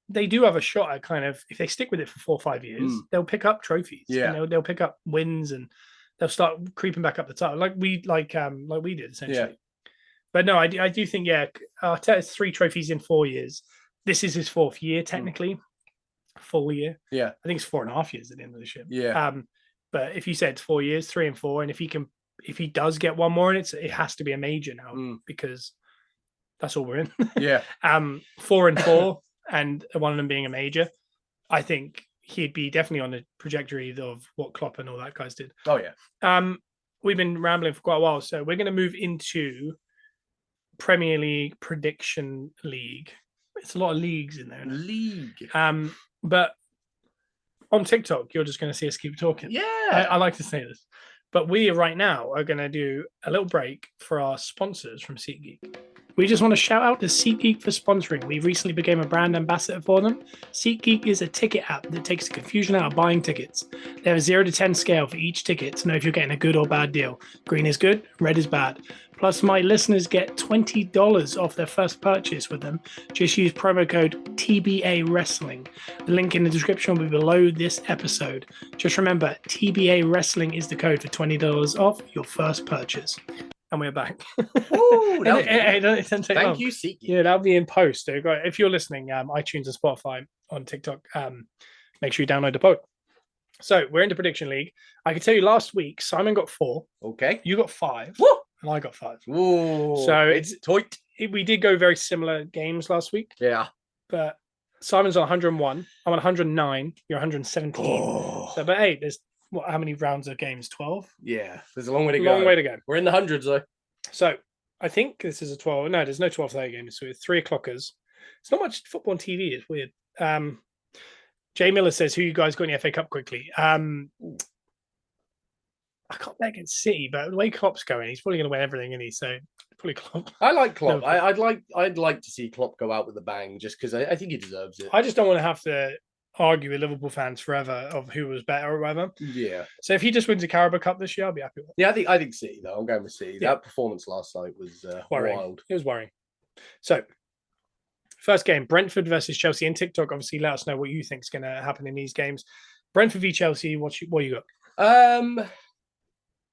they do have a shot at kind of, if they stick with it for 4 or 5 years, they'll pick up trophies. Yeah. And they'll pick up wins and they'll start creeping back up the top like we did essentially. Yeah. But no, I do think, Arteta's 3 trophies in 4 years. This is his 4th year, technically. Full year. Yeah. I think it's 4.5 years at the end of the ship. Yeah. But if you said 4 years, 3 and 4, and if he does get one more, and it has to be a major now because that's all we're in. Yeah. 4 and 4, and one of them being a major, I think he'd be definitely on the trajectory of what Klopp and all that guys did. Oh yeah. We've been rambling for quite a while, so we're going to move into Premier League Prediction League. It's a lot of leagues in there. League. But on TikTok, you're just going to see us keep talking. Yeah. I like to say this. But we right now are going to do a little break for our sponsors from SeatGeek. We just want to shout out to SeatGeek for sponsoring. We recently became a brand ambassador for them. SeatGeek is a ticket app that takes the confusion out of buying tickets. They have a 0 to 10 scale for each ticket to know if you're getting a good or bad deal. Green is good, red is bad. Plus, my listeners get $20 off their first purchase with them. Just use promo code TBA Wrestling. The link in the description will be below this episode. Just remember, TBA Wrestling is the code for $20 off your first purchase. And we're back. Ooh, Thank you, SeatGeek. Yeah, that'll be in post. So if you're listening, iTunes and Spotify, on TikTok, make sure you download the pod. So we're in the Prediction League. I can tell you last week, Simon got 4. Okay. You got 5. Woo! And I got 5. Whoa. So it's tight. We did go very similar games last week. Yeah. But Simon's on 101. I'm on 109. You're 117. Oh. So, but hey, there's how many rounds of games? 12? Yeah. There's a long way to go. Long way to go. We're in the hundreds though. So I think this is a 12. No, there's no 12:30 games. So it's 3 o'clockers. It's not much football on TV. It's weird. Jay Miller says, who you guys got in the FA Cup quickly? I can't bet against City, but the way Klopp's going, he's probably going to win everything, isn't he? So probably Klopp. I like Klopp. No, I'd like to see Klopp go out with a bang, just because I think he deserves it. I just don't want to have to argue with Liverpool fans forever of who was better or whatever. Yeah. So if he just wins a Carabao Cup this year, I'll be happy with it. Yeah, I think City though. I'm going with City. Yeah. That performance last night was Worrying. wild. It was worrying. So first game, Brentford versus Chelsea. In TikTok, obviously, let us know what you think is going to happen in these games. Brentford v Chelsea. What you got?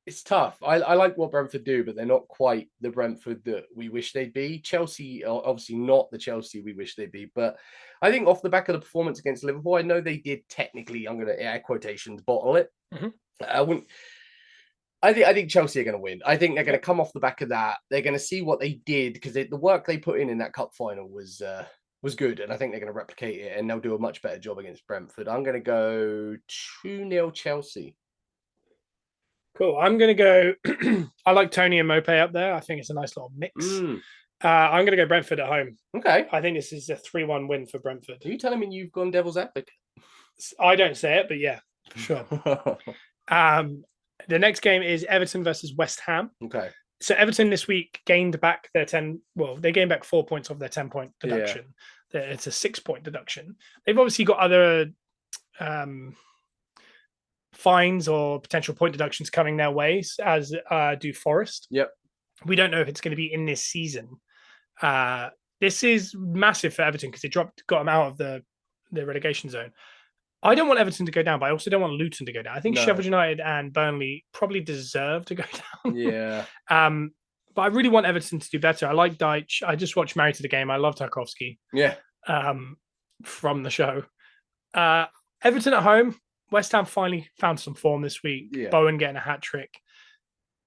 It's tough. I like what Brentford do, but they're not quite the Brentford that we wish they'd be. Chelsea are obviously not the Chelsea we wish they'd be, but I think off the back of the performance against Liverpool, I know they did technically, I'm going to air quotations, bottle it. Mm-hmm. I think Chelsea are going to win. I think they're going to come off the back of that. They're going to see what they did because the work they put in that cup final was good, and I think they're going to replicate it, and they'll do a much better job against Brentford. I'm going to go 2-0 Chelsea. Cool. I'm going to go. I like Tony and Mope up there. I think it's a nice little mix. I'm going to go Brentford at home. Okay. I think this is a 3-1 win for Brentford. Are you telling me you've gone devil's advocate? I don't say it, but yeah, for sure. The next game is Everton versus West Ham. Okay. So Everton this week gained back their 10. Well, they gained back 4 points off their 10-point deduction. Yeah. It's a 6-point deduction. They've obviously got other fines or potential point deductions coming their ways, as do Forest. Yep. We don't know if it's going to be in this season. This is massive for Everton because they got them out of the relegation zone. I don't want Everton to go down, but I also don't want Luton to go down. I think Sheffield United and Burnley probably deserve to go down. Yeah. But I really want Everton to do better. I like Deitch. I just watched Married to the Game. I love Tarkovsky. Yeah. From the show. Everton at home. West Ham finally found some form this week. Yeah. Bowen getting a hat trick.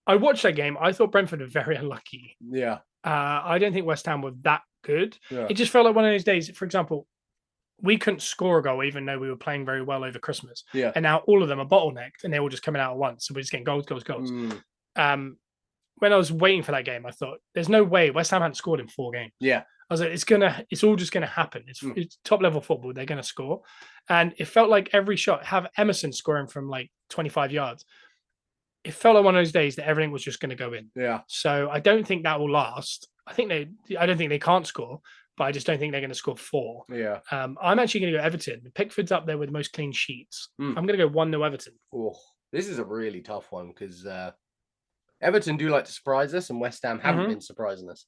I watched that game. I thought Brentford were very unlucky. Yeah. I don't think West Ham were that good. Yeah. It just felt like one of those days. For example, we couldn't score a goal even though we were playing very well over Christmas. Yeah. And now all of them are bottlenecked and they're all just coming out at once. So we're just getting goals. When I was waiting for that game, I thought, there's no way West Ham hadn't scored in 4 games. Yeah. I was like, it's all just gonna happen. It's top level football. They're gonna score. And it felt like every shot, have Emerson scoring from like 25 yards. It felt like one of those days that everything was just gonna go in. Yeah. So I don't think that will last. I don't think they can't score, but I just don't think they're gonna score 4. Yeah. I'm actually gonna go Everton. Pickford's up there with the most clean sheets. I'm gonna go 1-0 Everton. Oh, This is a really tough one because Everton do like to surprise us, and West Ham haven't been surprising us.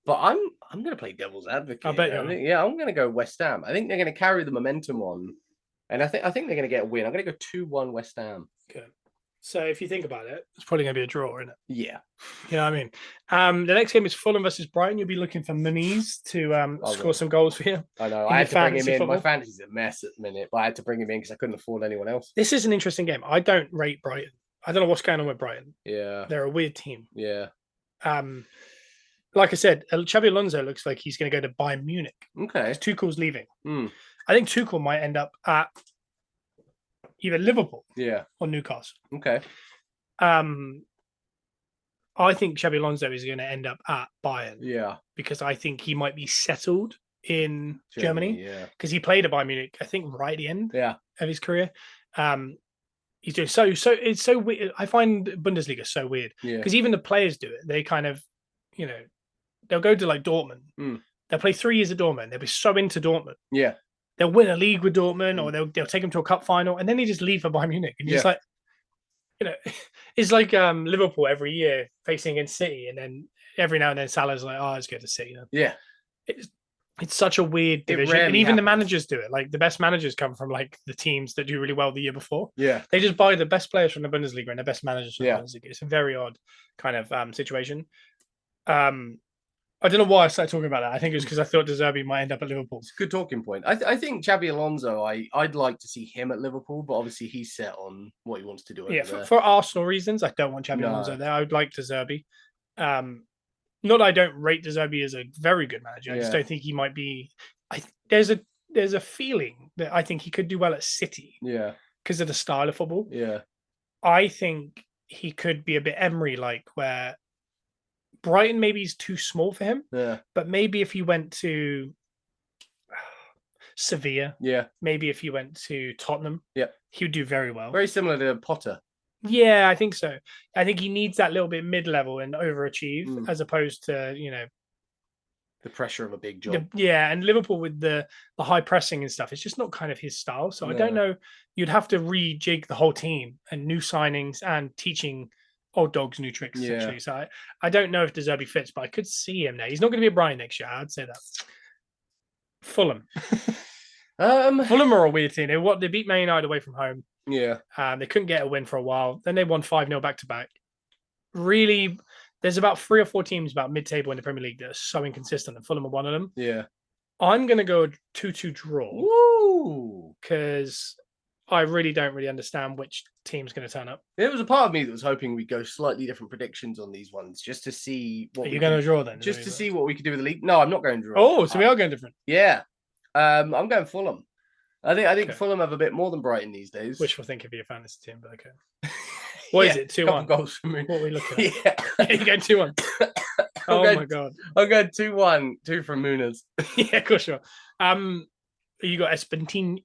But I'm going to play devil's advocate. I bet you I are. think, yeah, I'm going to go West Ham. I think they're going to carry the momentum on, and I think they're going to get a win. I'm going to go 2-1 West Ham. Okay. So if you think about it, it's probably going to be a draw, isn't it? Yeah. You know what I mean? The next game is Fulham versus Brighton. You'll be looking for Muniz to score some goals for you. I know. in I your had to bring him fantasy in. football. My fantasy's a mess at the minute, but I had to bring him in because I couldn't afford anyone else. This is an interesting game. I don't rate Brighton. I don't know what's going on with Brighton. Yeah. They're a weird team. Yeah. Like I said, Xabi Alonso looks like he's going to go to Bayern Munich. Okay. Tuchel's leaving. Mm. I think Tuchel might end up at either Liverpool or Newcastle. Okay. I think Xabi Alonso is going to end up at Bayern. Yeah. Because I think he might be settled in Germany. Yeah. Because he played at Bayern Munich, I think, right at the end of his career. He's doing so it's so weird. I find Bundesliga so weird. Because even the players do it. They kind of, they'll go to like Dortmund. Mm. They'll play 3 years at Dortmund. They'll be so into Dortmund. Yeah. They'll win a league with Dortmund, or they'll take them to a cup final, and then they just leave for Bayern Munich. And just like, it's like Liverpool every year facing against City, and then every now and then Salah's like, "Oh, it's good to see." Yeah. It's such a weird division, and even the managers do it. Like the best managers come from like the teams that do really well the year before. Yeah, they just buy the best players from the Bundesliga and the best managers from the Bundesliga. It's a very odd kind of situation. I don't know why I started talking about that. I think it was because I thought De Zerbi might end up at Liverpool. It's a good talking point. I think Xabi Alonso, I'd like to see him at Liverpool, but obviously he's set on what he wants to do. For Arsenal reasons, I don't want Xabi Alonso there. I would like De Zerbi. Not that I don't rate De Zerbi as a very good manager. I just don't think he might be. There's a feeling that I think he could do well at City. Yeah, because of the style of football. Yeah, I think he could be a bit Emery-like, where Brighton maybe is too small for him. Yeah, but maybe if he went to Sevilla, maybe if he went to Tottenham, he would do very well. Very similar to Potter. Yeah, I think so. I think he needs that little bit mid-level and overachieve, as opposed to the pressure of a big job. And Liverpool with the high pressing and stuff, it's just not kind of his style. So I don't know. You'd have to rejig the whole team and new signings and teaching old dogs new tricks, essentially. So I don't know if De Zerbi fits, but I could see him there. He's not going to be a Brian next year. I'd say that. Fulham. Fulham are a weird team. They beat Man United away from home. Yeah. They couldn't get a win for a while. Then they won 5-0 back-to-back. Really, there's about 3 or 4 teams about mid-table in the Premier League that are so inconsistent, and Fulham are one of them. Yeah. I'm going to go 2-2 draw. Woo! Because I really don't understand which team's going to turn up. There was a part of me that was hoping we'd go slightly different predictions on these ones, just to see what. Are you going to draw then? Just to see what we could do with the league. No, I'm not going to draw. Oh, so we are going different. Yeah. I'm going Fulham. I think Fulham have a bit more than Brighton these days. Wishful thinking for your fantasy team, but okay. What is it? 2-1 goals from me. What are we looking at? You're going 2-1. My god. I'll go 2-1, 2 from Muniz. Yeah, of course you are. You got Espentine.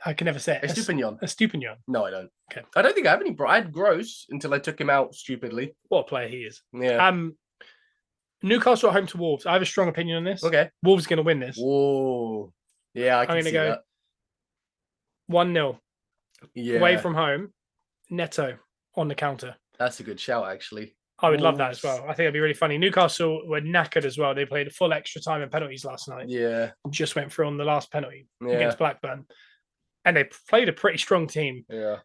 I can never say it. Estupinian. No, I don't. Okay. I don't think I have any. I had Gross until I took him out stupidly. What a player he is. Yeah. Newcastle at home to Wolves. I have a strong opinion on this. Okay. Wolves going to win this. Whoa. Yeah, I'm going to go that. 1-0. Yeah. Away from home. Neto on the counter. That's a good shout, actually. I would love that as well. I think it'd be really funny. Newcastle were knackered as well. They played a full extra time and penalties last night. Yeah. Just went through on the last penalty against Blackburn. And they played a pretty strong team. Yeah.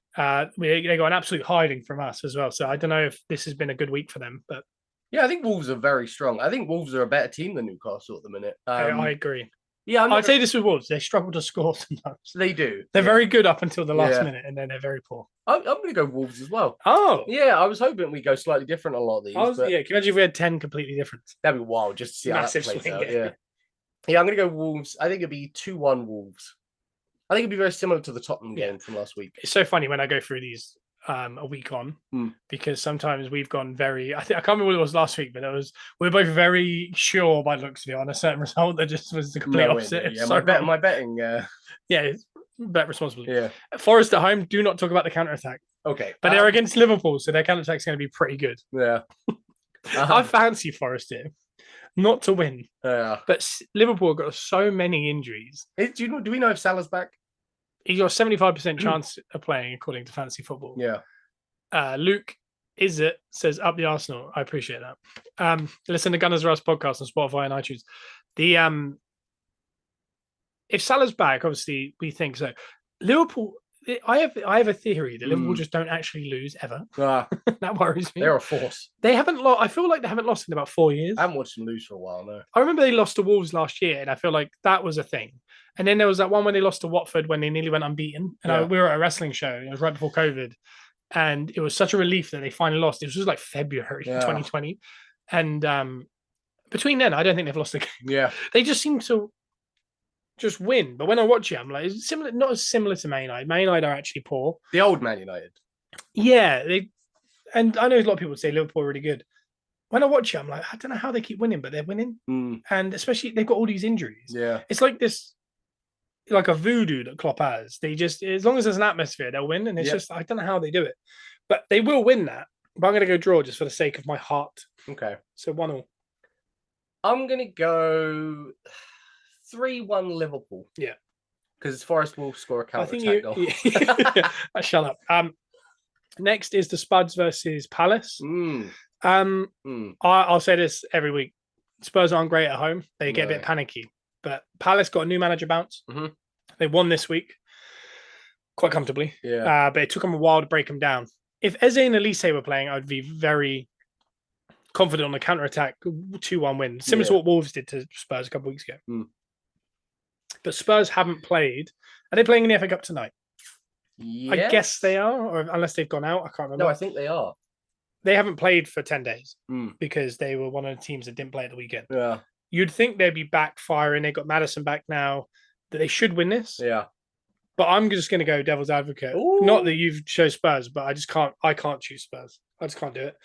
They got an absolute hiding from us as well. So I don't know if this has been a good week for them. But yeah, I think Wolves are very strong. I think Wolves are a better team than Newcastle at the minute. I agree. Yeah, I'd say this with Wolves. They struggle to score sometimes. They do. They're very good up until the last minute, and then they're very poor. I'm going to go Wolves as well. Oh. Yeah, I was hoping we'd go slightly different on a lot of these. Yeah, can you imagine if we had 10 completely different? That'd be wild just to see how that plays out. Yeah, I'm going to go Wolves. I think it'd be 2-1 Wolves. I think it'd be very similar to the Tottenham game from last week. It's so funny when I go through these a week on, because sometimes we've gone very. I can't remember what it was last week, but we were both very sure by the looks of it on a certain result that just was the complete opposite. Yeah, my betting. Bet responsibly. Yeah. Forest at home. Do not talk about the counter attack. Okay, but they're against Liverpool, so their counter attack is going to be pretty good. Yeah. I fancy Forest here, not to win. Yeah. But Liverpool have got so many injuries. Do we know if Salah's back? He's got a 75% chance of playing according to Fantasy Football. Yeah. Luke is it says up the Arsenal. I appreciate that. Listen to Gunners Rust podcast on Spotify and iTunes. The if Salah's back, obviously we think so. Liverpool. I have a theory that Liverpool just don't actually lose ever. That worries me. They're a force. They haven't lost. I feel like they haven't lost in about 4 years. I haven't watched them lose for a while, no. I remember they lost to Wolves last year, and I feel like that was a thing. And then there was that one when they lost to Watford when they nearly went unbeaten. And we were at a wrestling show. It was right before COVID. And it was such a relief that they finally lost. It was just like February 2020. And between then, I don't think they've lost a game. Yeah. They just seem to just win. But when I watch it, I'm like, it's similar, not as similar to Man United. Man United are actually poor. The old Man United. Yeah. And I know a lot of people say Liverpool are really good. When I watch it, I'm like, I don't know how they keep winning, but they're winning. And especially, they've got all these injuries. Yeah. It's like this, like a voodoo that Klopp has. They just, as long as there's an atmosphere, they'll win. And it's just, I don't know how they do it. But they will win that. But I'm going to go draw just for the sake of my heart. Okay. So 1-1. I'm going to go 3-1 Liverpool. Yeah. Because Forest will score a counter-attack goal. Shut up. Next is the Spuds versus Palace. I'll say this every week. Spurs aren't great at home. They get a bit panicky. But Palace got a new manager bounce. They won this week quite comfortably. Yeah. But it took them a while to break them down. If Eze and Elise were playing, I'd be very confident on the counter-attack 2-1 win. Similar to what Wolves did to Spurs a couple of weeks ago. But Spurs haven't played. Are they playing in the FA Cup tonight? Yes. I guess they are, or unless they've gone out. I can't remember. No, I think they are. They haven't played for 10 days because they were one of the teams that didn't play at the weekend. Yeah. You'd think they'd be back firing. They've got Maddison back now, that they should win this. Yeah. But I'm just going to go devil's advocate. Ooh. Not that you've chose Spurs, but I can't choose Spurs. I just can't do it.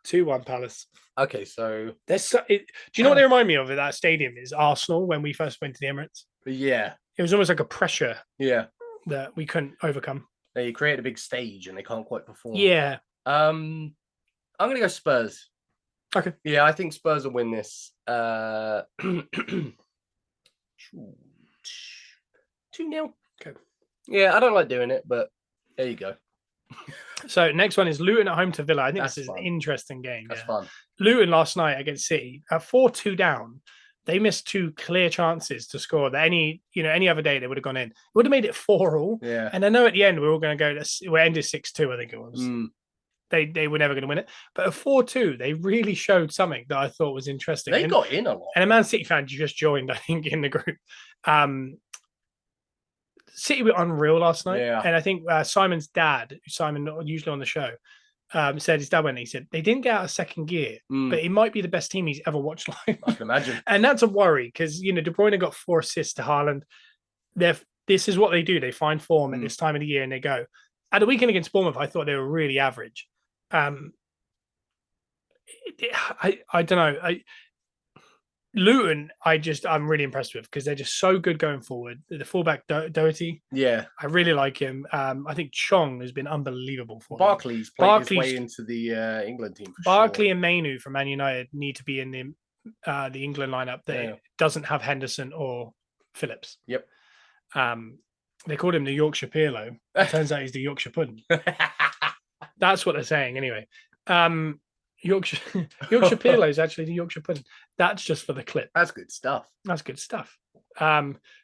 2-1 Palace. Okay, so... do you know what they remind me of at that stadium is Arsenal when we first went to the Emirates? Yeah. It was almost like a pressure that we couldn't overcome. They create a big stage and they can't quite perform. Yeah. I'm going to go Spurs. Okay. Yeah, I think Spurs will win this. 2-0. Okay. Yeah, I don't like doing it, but there you go. So next one is Luton at home to Villa. I think That's this is fun. an interesting game. That's fun. Luton last night against City at 4-2 down. They missed 2 clear chances to score that any other day they would have gone in. It would have made it 4-4. Yeah. And I know at the end we're all going to go. We ended 6-2. I think it was. They were never going to win it. But at 4-2, they really showed something that I thought was interesting. They got in a lot. And a Man City fan just joined, I think, in the group. City were unreal last night. Yeah. And I think Simon's dad, Simon usually on the show, said his dad went. He said they didn't get out of second gear, but it might be the best team he's ever watched live. I can imagine, and that's a worry because De Bruyne got 4 assists to Haaland. This is what they do. They find form at this time of the year and they go. At the weekend against Bournemouth, I thought they were really average. I don't know. Luton, I'm really impressed with because they're just so good going forward. The fullback Doherty, I really like him. I think Chong has been unbelievable for them. Barkley's played his way into the England team. Barkley and Mainu from Man United need to be in the England lineup that doesn't have Henderson or Phillips. Yep. They called him the Yorkshire Pirlo. It turns out he's the Yorkshire Pudding. That's what they're saying anyway. Yorkshire Pirlo is actually the Yorkshire Pudding. That's just for the clip. That's good stuff.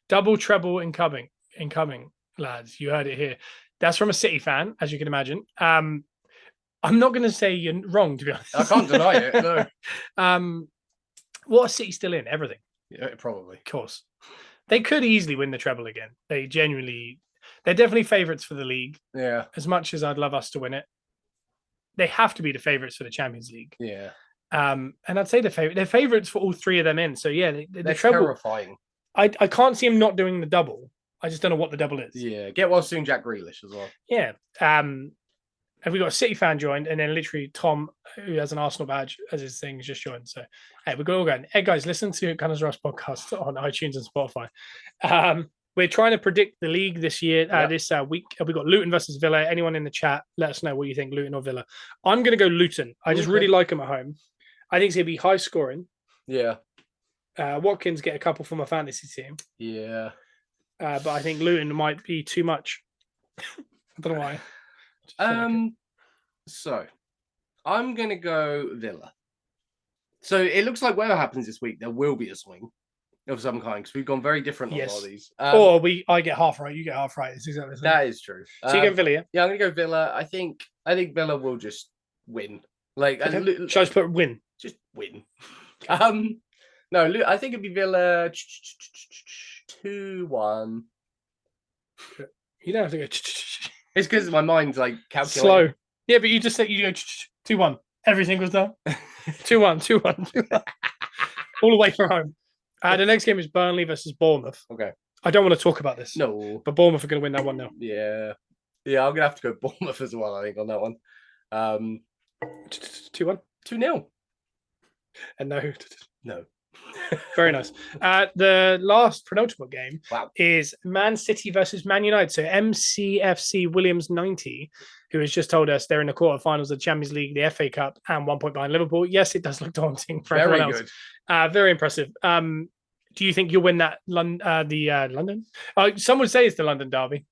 Double treble incoming, lads. You heard it here. That's from a City fan, as you can imagine. I'm not going to say you're wrong, to be honest. I can't deny it. No. What are City still in? Everything. Yeah, probably. Of course. They could easily win the treble again. They're definitely favourites for the league. Yeah. As much as I'd love us to win it. They have to be the favourites for the Champions League. Yeah. And I'd say they're favourites for all 3 of them in. So yeah, they're treble, terrifying. I can't see him not doing the double. I just don't know what the double is. Yeah. Get well soon, Jack Grealish as well. Yeah. And we got a City fan joined, and then literally Tom, who has an Arsenal badge as his thing, has just joined. So hey, we're all going. Hey guys, listen to Gunners Rust podcast on iTunes and Spotify. We're trying to predict the league this year, this week. We got Luton versus Villa. Anyone in the chat, let us know what you think, Luton or Villa. I'm going to go Luton. I just really like them at home. I think it's going to be high scoring. Yeah. Watkins get a couple from my fantasy team. Yeah. But I think Luton might be too much. I don't know why. So I'm gonna go Villa. So it looks like whatever happens this week, there will be a swing of some kind because we've gone very different on a lot of these. Or I get half right, you get half right. It's exactly the same. That is true. So you go Villa, yeah? Yeah, I'm gonna go Villa. I think Villa will just win. Like, Okay. Shall I just put win? Just win. No, I think it'd be Villa 2-1. You don't have to go. It's because my mind's like calculating. Slow. Yeah, but you just said you go 2-1. Everything was done. 2-1, 2-1, 2-1. All the way from home. The next game is Burnley versus Bournemouth. Okay. I don't want to talk about this. No. But Bournemouth are going to win that 1-0. Yeah. Yeah, I'm going to have to go Bournemouth as well, I think, on that one. 2-1? 2-0. And no. No. Very nice. The last penultimate game is Man City versus Man United. So MCFC Williams 90, who has just told us they're in the quarterfinals of the Champions League, the FA Cup, and 1 point behind Liverpool. Yes, it does look daunting for everyone else. Good. Very impressive. Do you think you'll win that London? Some would say it's the London derby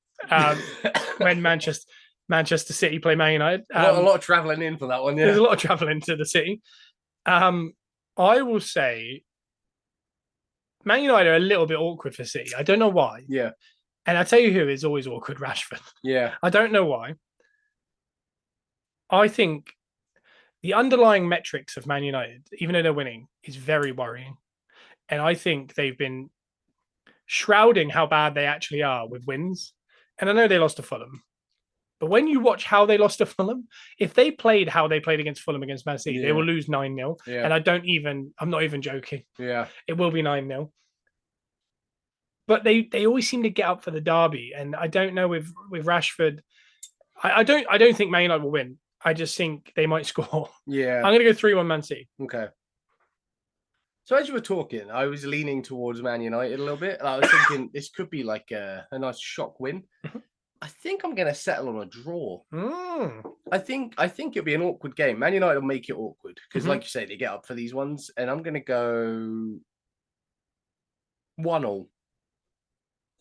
when Manchester City play Man United. A lot of travelling in for that one, yeah. There's a lot of travelling to the city. I will say Man United are a little bit awkward for City. I don't know why. Yeah. And I'll tell you who is always awkward, Rashford. Yeah. I don't know why. I think the underlying metrics of Man United, even though they're winning, is very worrying. And I think they've been shrouding how bad they actually are with wins. And I know they lost to Fulham. But when you watch how they lost to Fulham, if they played how they played against Fulham against Man City, they will lose 9-0. Yeah. And I'm not even joking. Yeah. It will be 9-0. But they always seem to get up for the derby. And I don't know with Rashford. I don't think Man United will win. I just think they might score. Yeah. I'm going to go 3-1 Man City. Okay. So as you were talking, I was leaning towards Man United a little bit. I was thinking this could be like a nice shock win. I think I'm going to settle on a draw. I think it'll be an awkward game. Man United will make it awkward because, like you say, they get up for these ones. And I'm going to go 1-1.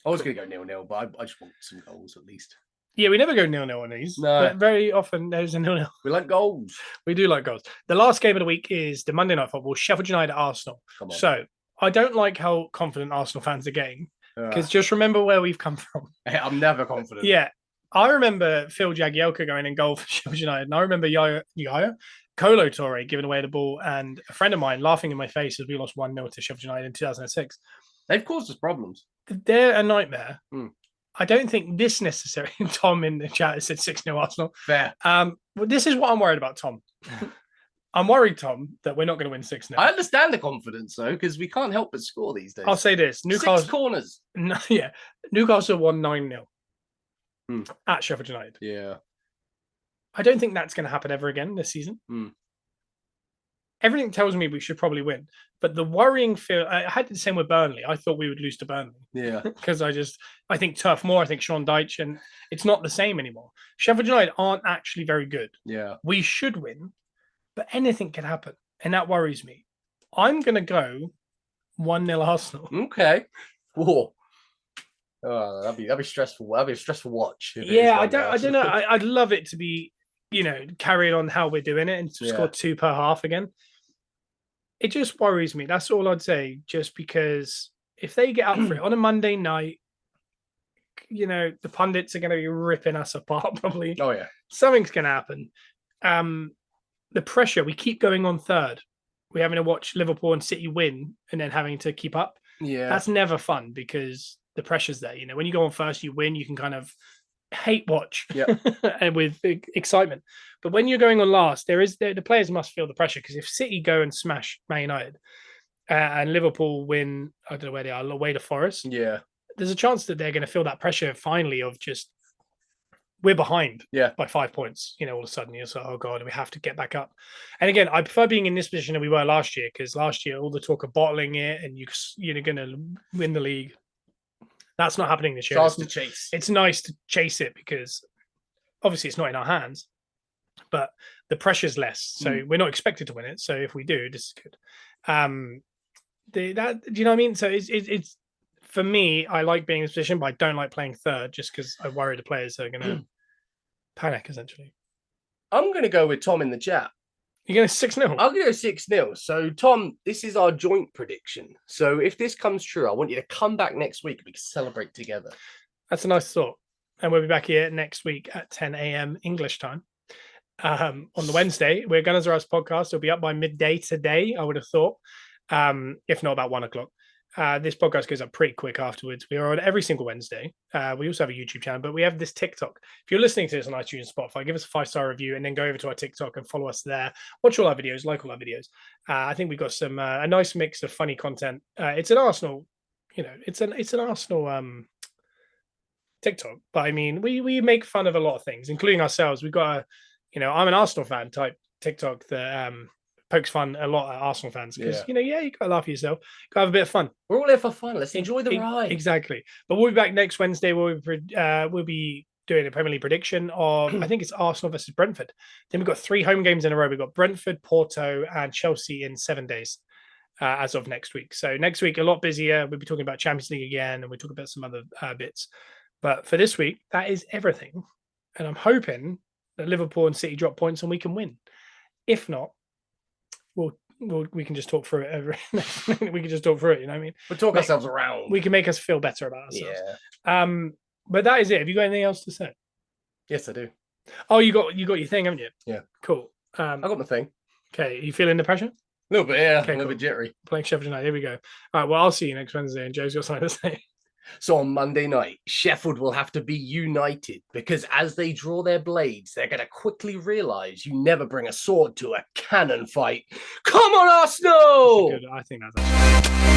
I was going to go 0-0, but I just want some goals at least. Yeah, we never go 0-0 on these. No. But very often there's a 0-0. We like goals. We do like goals. The last game of the week is the Monday Night Football, Sheffield United Arsenal. So I don't like how confident Arsenal fans are getting. Because just remember where we've come from. I'm never confident. Yeah. I remember Phil Jagielka going in goal for Sheffield United. And I remember Yaya Kolo Toure giving away the ball and a friend of mine laughing in my face as we lost 1-0 to Sheffield United in 2006. They've caused us problems. They're a nightmare. I don't think this necessary. Tom in the chat has said 6-0 Arsenal. Fair. Well, this is what I'm worried about, Tom. I'm worried, Tom, that we're not going to win 6-0. I understand the confidence, though, because we can't help but score these days. I'll say this. Newcastle 6 corners. No, yeah. Newcastle won 9-0 at Sheffield United. Yeah. I don't think that's going to happen ever again this season. Everything tells me we should probably win. But the worrying feel, I had the same with Burnley. I thought we would lose to Burnley. Yeah. Because I think Turf Moor, I think Sean Dyche, and it's not the same anymore. Sheffield United aren't actually very good. Yeah. We should win, but anything can happen. And that worries me. I'm going to go 1-0 Arsenal. Okay. Whoa. Oh, that'd be stressful. That'd be a stressful watch. Yeah, I don't know. I'd love it to be, carried on how we're doing it and score 2 per half again. It just worries me. That's all I'd say. Just because if they get up for it on a Monday night, the pundits are going to be ripping us apart probably. Oh yeah, something's going to happen. The pressure. We keep going on third. We're having to watch Liverpool and City win and then having to keep up. Yeah, that's never fun because the pressure's there. When you go on first, you win. You can kind of hate watch and with excitement. But when you're going on last, the players must feel the pressure because if City go and smash Man United and Liverpool win, I don't know where they are, away to Forest. Yeah, there's a chance that they're going to feel that pressure finally of just we're behind by 5 points. All of a sudden you're like, oh god, we have to get back up. And again, I prefer being in this position than we were last year because last year all the talk of bottling it and you're going to win the league. That's not happening this year. To chase. It's nice to chase it because obviously it's not in our hands, but the pressure's less. So we're not expected to win it. So if we do, this is good. Do you know what I mean? So it's for me, I like being in this position, but I don't like playing third just because I worry the players are going to panic essentially. I'm going to go with Tom in the chat. You're going to 6-0? I'm going to go 6-0. So, Tom, this is our joint prediction. So, if this comes true, I want you to come back next week and we can celebrate together. That's a nice thought. And we'll be back here next week at 10 a.m. English time. On the Wednesday, we're Gunners R Us podcast. It'll be up by midday today, I would have thought. If not about 1 o'clock. This podcast goes up pretty quick afterwards. We are on every single Wednesday. We also have a YouTube channel, but we have this TikTok. If you're listening to this on iTunes and Spotify, give us a 5-star review and then go over to our TikTok and follow us there. Watch all our videos, like all our videos. I think we've got some a nice mix of funny content. It's an Arsenal, it's an Arsenal TikTok, but I mean, we make fun of a lot of things, including ourselves. We've got I'm an Arsenal fan type TikTok that pokes fun a lot at Arsenal fans because you gotta laugh at yourself, gotta have a bit of fun. We're all here for fun. Let's enjoy the ride. Exactly. But we'll be back next Wednesday where we'll be doing a Premier League prediction of I think it's Arsenal versus Brentford. Then we've got 3 home games in a row. We've got Brentford, Porto, and Chelsea in 7 days as of next week. So next week a lot busier. We'll be talking about Champions League again, and we'll talk about some other bits. But for this week, that is everything. And I'm hoping that Liverpool and City drop points and we can win. If not, we can just talk through it. We can just talk through it. You know what I mean? We'll talk ourselves around. We can make us feel better about ourselves. Yeah. But that is it. Have you got anything else to say? Yes, I do. Oh, you got your thing, haven't you? Yeah. Cool. I got my thing. Okay. Are you feeling the pressure? A little bit, yeah. Okay, a little bit jittery. Playing Sheffield United. Here we go. All right. Well, I'll see you next Wednesday, and Joe's got something to say. So on Monday night, Sheffield will have to be united because as they draw their blades, they're going to quickly realise you never bring a sword to a cannon fight. Come on, Arsenal! I think that's